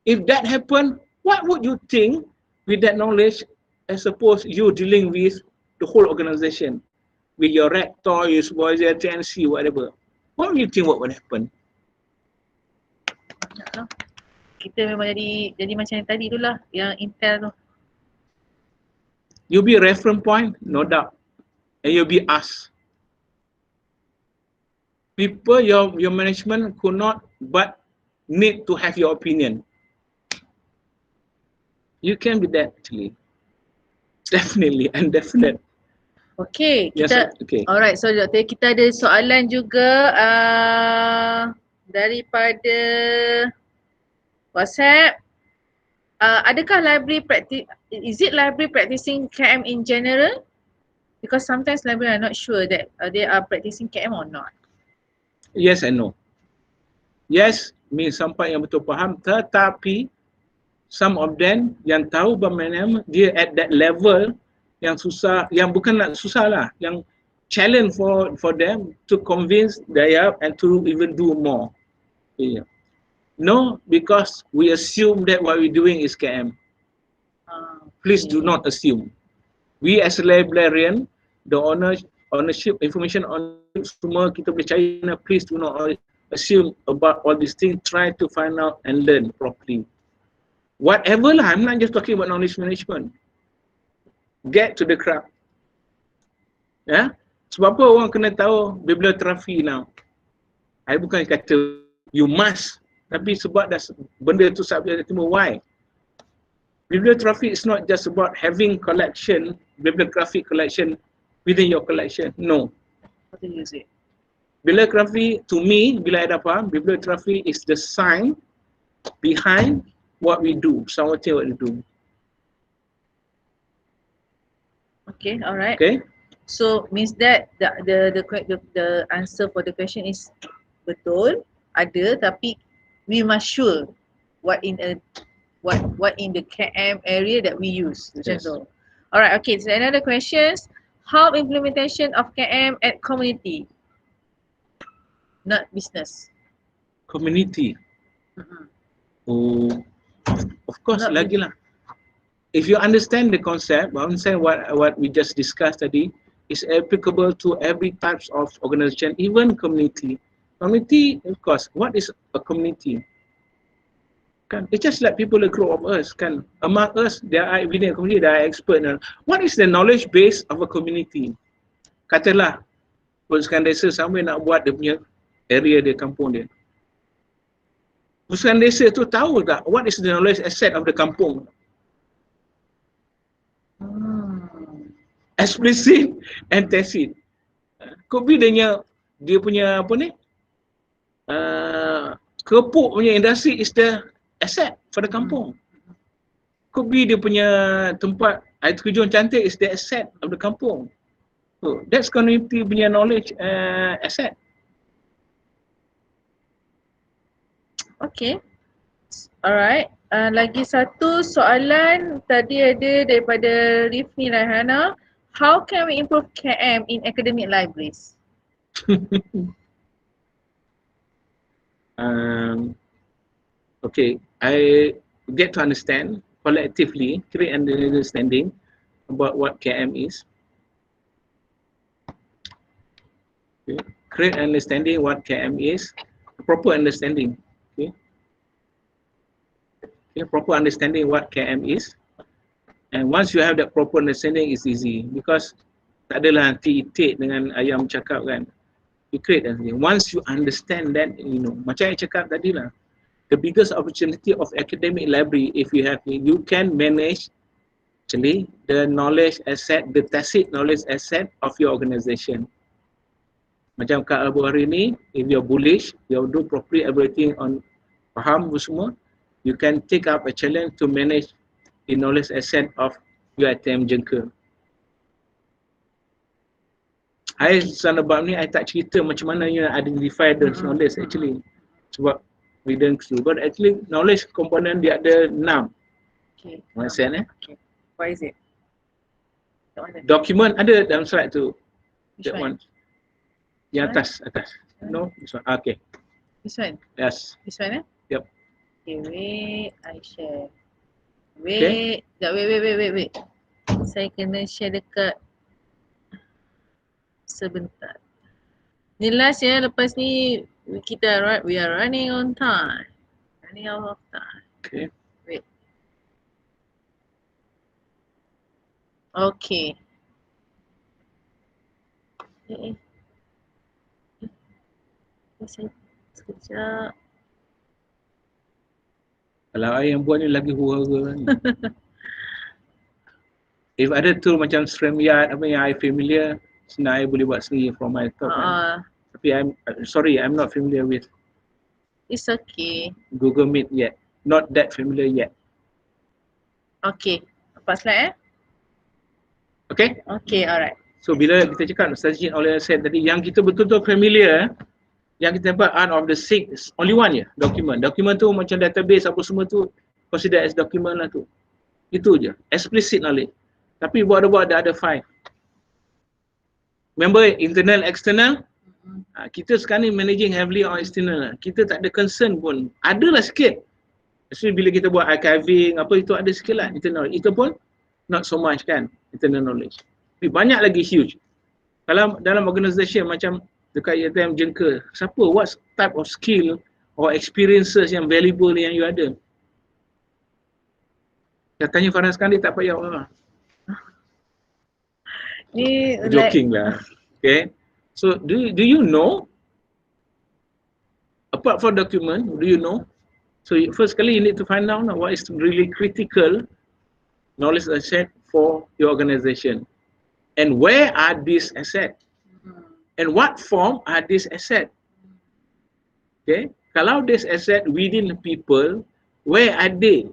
If that happened, what would you think with that knowledge as suppose you dealing with the whole organization? With your rector, your supervisor, TNC, whatever. What do you think what would happen? Kita memang jadi macam yang tadi tu lah, yang Intel tu. You'll be a reference point, no doubt. And you'll be asked. People, your management could not but need to have your opinion. You can be that actually. Definitely and definite. Okay, kita, okay. Alright, so Doktor, kita ada soalan juga daripada WhatsApp. Adakah library is it library practicing KM in general? Because sometimes library are not sure that they are practicing KM or not. Yes and no. Yes means sampai yang betul faham, tetapi some of them yang tahu bagaimana dia at that level yang susah, yang bukan nak susah lah, yang challenge for them to convince they and to even do more. Yeah. No, because we assume that what we're doing is KM. Please do not assume. We as a librarian, the ownership, information on semua kita boleh cari. Please do not assume about all these things. Try to find out and learn properly. Whatever lah, I'm not just talking about knowledge management. Get to the craft. Ya, sebab apa orang kena tahu bibliografi now. I bukan kata you must, tapi sebab dah benda tu subjek timur. Why? Bibliografi is not just about having collection, bibliographic collection within your collection. No. How to use it? Bibliography to me, bila I dah faham, bibliography is the sign behind what we do, something what we do. Okay, alright. Okay. So means that the answer for the question is betul, ada, tapi we must sure what in the KM area that we use. Macam tu. Alright, okay. So another questions. How implementation of KM at community, not business? Community. Oh, of course, lagi lah. If you understand the concept, understand what we just discussed tadi, is applicable to every types of organization, even community. Community, of course, what is a community? Kan, it's just like people a group of us, kan. Among us, there are within a community, there are experts. What is the knowledge base of a community? Katalah, Perpustakaan desa sampai nak buat dia punya area dia, kampung dia. Perpustakaan desa tu tahu tak what is the knowledge asset of the kampung? Explicit and tacit. Could be dia punya apa ni? kerupuk punya industri is the asset for the kampung. Kopi dia punya tempat air terjun cantik is the asset of the kampung. So that's community punya knowledge asset. Okay. Alright. Lagi satu soalan tadi ada daripada Rifni Raihana. How can we improve KM in academic libraries? Okay, I get to understand collectively, create an understanding about what KM is. Okay. Create understanding what KM is, proper understanding. Okay. Okay, proper understanding what KM is. And once you have that proper understanding, it's easy because tak adalah nanti itik dengan ayam cakap kan. You create everything. Once you understand that, you know, macam yang cakap tadi lah, the biggest opportunity of academic library, if you have, you can manage actually the knowledge asset, the tacit knowledge asset of your organization. Macam kat Al-Bukhari ni, if you're bullish, you do properly everything on Pahang semua, you can take up a challenge to manage the knowledge asset of UiTM Jengka. I sana bab ni, I tak cerita macam mana you identify the knowledge actually. Sebab we don't do. But actually knowledge component dia ada 6. Okay. Maksudnya Okay. What is it? Dokumen ada dalam slide tu. Which That one? one. Yang atas. No, this one. Okay. This one? Yes. This one Yep. Okay, wait, I share. Okay. Wait. Saya kena share dekat sebentar. Ni last ya, lepas ni we are running on time. Running out of time. Okay. Wait. Okay. Sekejap. Kalau I yang buat ni lagi hura-hura ni. If ada tool macam StreamYard apa yang I familiar, senang I boleh buat sendiri from my top kan. Tapi I'm not familiar with It's okay. Google Meet yet. Not that familiar yet. Okay. Lepas slide Okay? Okay, alright. So bila kita cakap strategy oleh saya tadi, yang kita betul-betul familiar, yang kita dapat out of the 6, only one je, dokumen. Dokumen tu macam database apa semua tu, consider as dokumen lah tu. Itu je, explicit knowledge. Tapi buat ada 5. Remember internal, external? Kita sekarang ni managing heavily on external. Kita tak ada concern pun. Adalah sikit. Especially bila kita buat archiving, apa itu ada sikit lah internal. Itu pun not so much kan, internal knowledge. Tapi banyak lagi huge. Kalau dalam organisation macam dekat UiTM Jengka, siapa, what type of skill or experiences yang valuable yang you ada? Saya tanya Farhan sekali tak payah orang. Ni joking lah. Okay. So do you know, apart from document, do you know? So first kali you need to find out what is really critical knowledge asset for your organization. And where are these assets? And what form are these assets? Okay. Kalau this asset within people, where are they?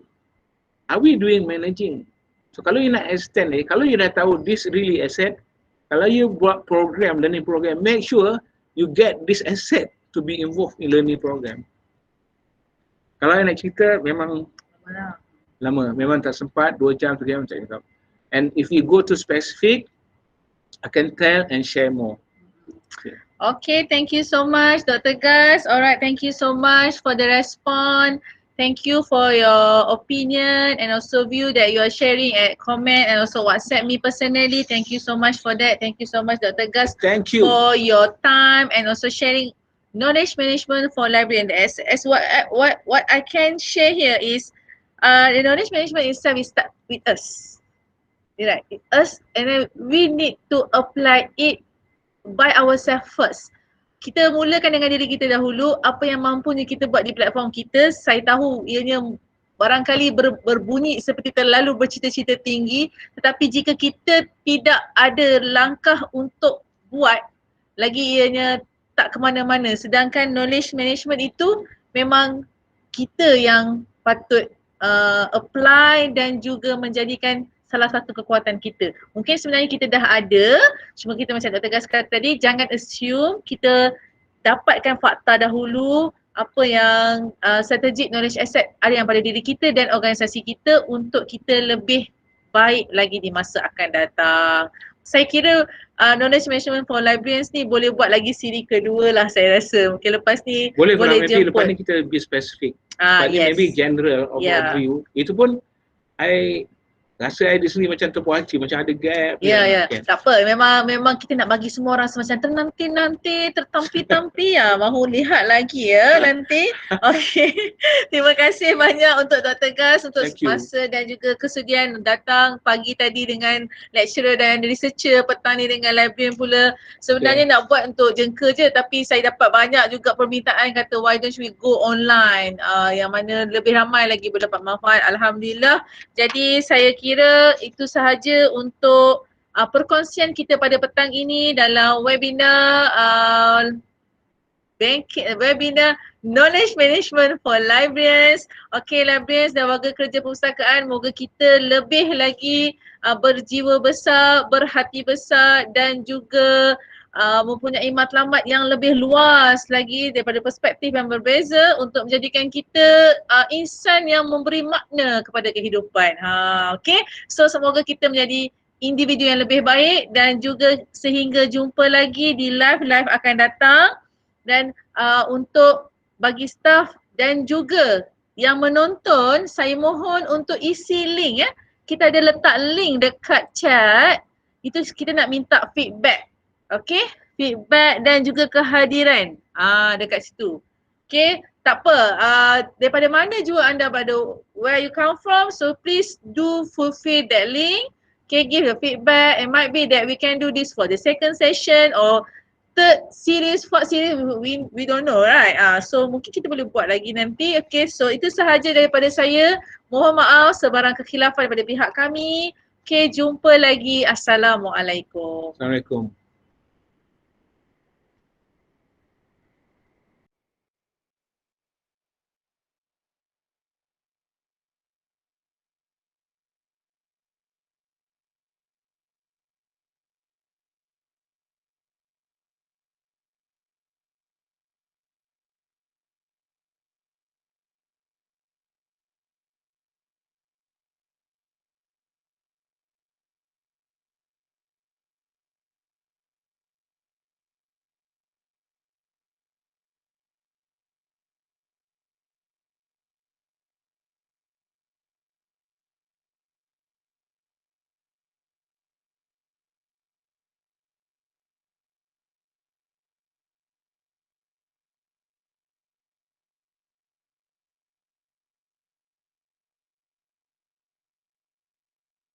Are we doing managing? So kalau you nak extend kalau you dah tahu this really asset, kalau you buat program, learning program, make sure you get this asset to be involved in learning program. Kalau you nak cerita memang lama, memang tak sempat, 2 jam, 3 jam tak cakap. And if you go to specific, I can tell and share more. Okay, thank you so much Dr. Gus. Alright, thank you so much for the response. Thank you for your opinion and also view that you are sharing at comment and also WhatsApp me personally. Thank you so much for that. Thank you so much Dr. Gus. Thank you for your time and also sharing knowledge management for library. And as what I can share here is the knowledge management itself is start with us. Right, us, and then we need to apply it by ourselves first. Kita mulakan dengan diri kita dahulu, apa yang mampunya kita buat di platform kita. Saya tahu ianya barangkali berbunyi seperti terlalu bercita-cita tinggi, tetapi jika kita tidak ada langkah untuk buat, lagi ianya tak ke mana-mana. Sedangkan knowledge management itu memang kita yang patut apply dan juga menjadikan salah satu kekuatan kita. Mungkin sebenarnya kita dah ada, cuma kita macam Dr. Ghazali kata tadi, jangan assume, kita dapatkan fakta dahulu, apa yang strategic knowledge asset ada yang pada diri kita dan organisasi kita untuk kita lebih baik lagi di masa akan datang. Saya kira knowledge management for librarians ni boleh buat lagi siri kedua lah saya rasa. Mungkin lepas ni boleh kalau maybe jemput. lepas ni kita lebih spesifik. Sebab ni maybe general overview. Itu pun I rasa I di sini macam terpuas hati, macam ada gap. Ya. Tak apa, memang kita nak bagi semua orang semacam nanti tertampi-tampi ya, mahu lihat lagi ya nanti. Okey. Terima kasih banyak untuk Dr. Ghaz untuk masa dan juga kesudian datang pagi tadi dengan lecturer dan researcher, petang ni dengan librarian pula. Sebenarnya nak buat untuk jengka je, tapi saya dapat banyak juga permintaan kata why don't we go online, yang mana lebih ramai lagi berdapat manfaat. Alhamdulillah. Jadi saya kira itu sahaja untuk perkongsian kita pada petang ini dalam webinar webinar Knowledge Management for Librarians. Okey, librarians dan warga kerja perpustakaan, moga kita lebih lagi berjiwa besar, berhati besar dan juga mempunyai matlamat yang lebih luas lagi daripada perspektif yang berbeza untuk menjadikan kita insan yang memberi makna kepada kehidupan. Okey, so semoga kita menjadi individu yang lebih baik dan juga sehingga jumpa lagi di live akan datang. Dan untuk bagi staff dan juga yang menonton, saya mohon untuk isi link ya. Kita ada letak link dekat chat. Itu kita nak minta feedback. Okay, feedback dan juga kehadiran dekat situ. Okay, tak apa, daripada mana juga anda berada, where you come from, so please do fulfill that link. Okay, give your feedback. It might be that we can do this for the second session or third series, fourth series, we don't know, right? So mungkin kita boleh buat lagi nanti. Okay, so itu sahaja daripada saya. Mohon maaf sebarang kekhilafan daripada pihak kami. Okay, jumpa lagi. Assalamualaikum. Assalamualaikum.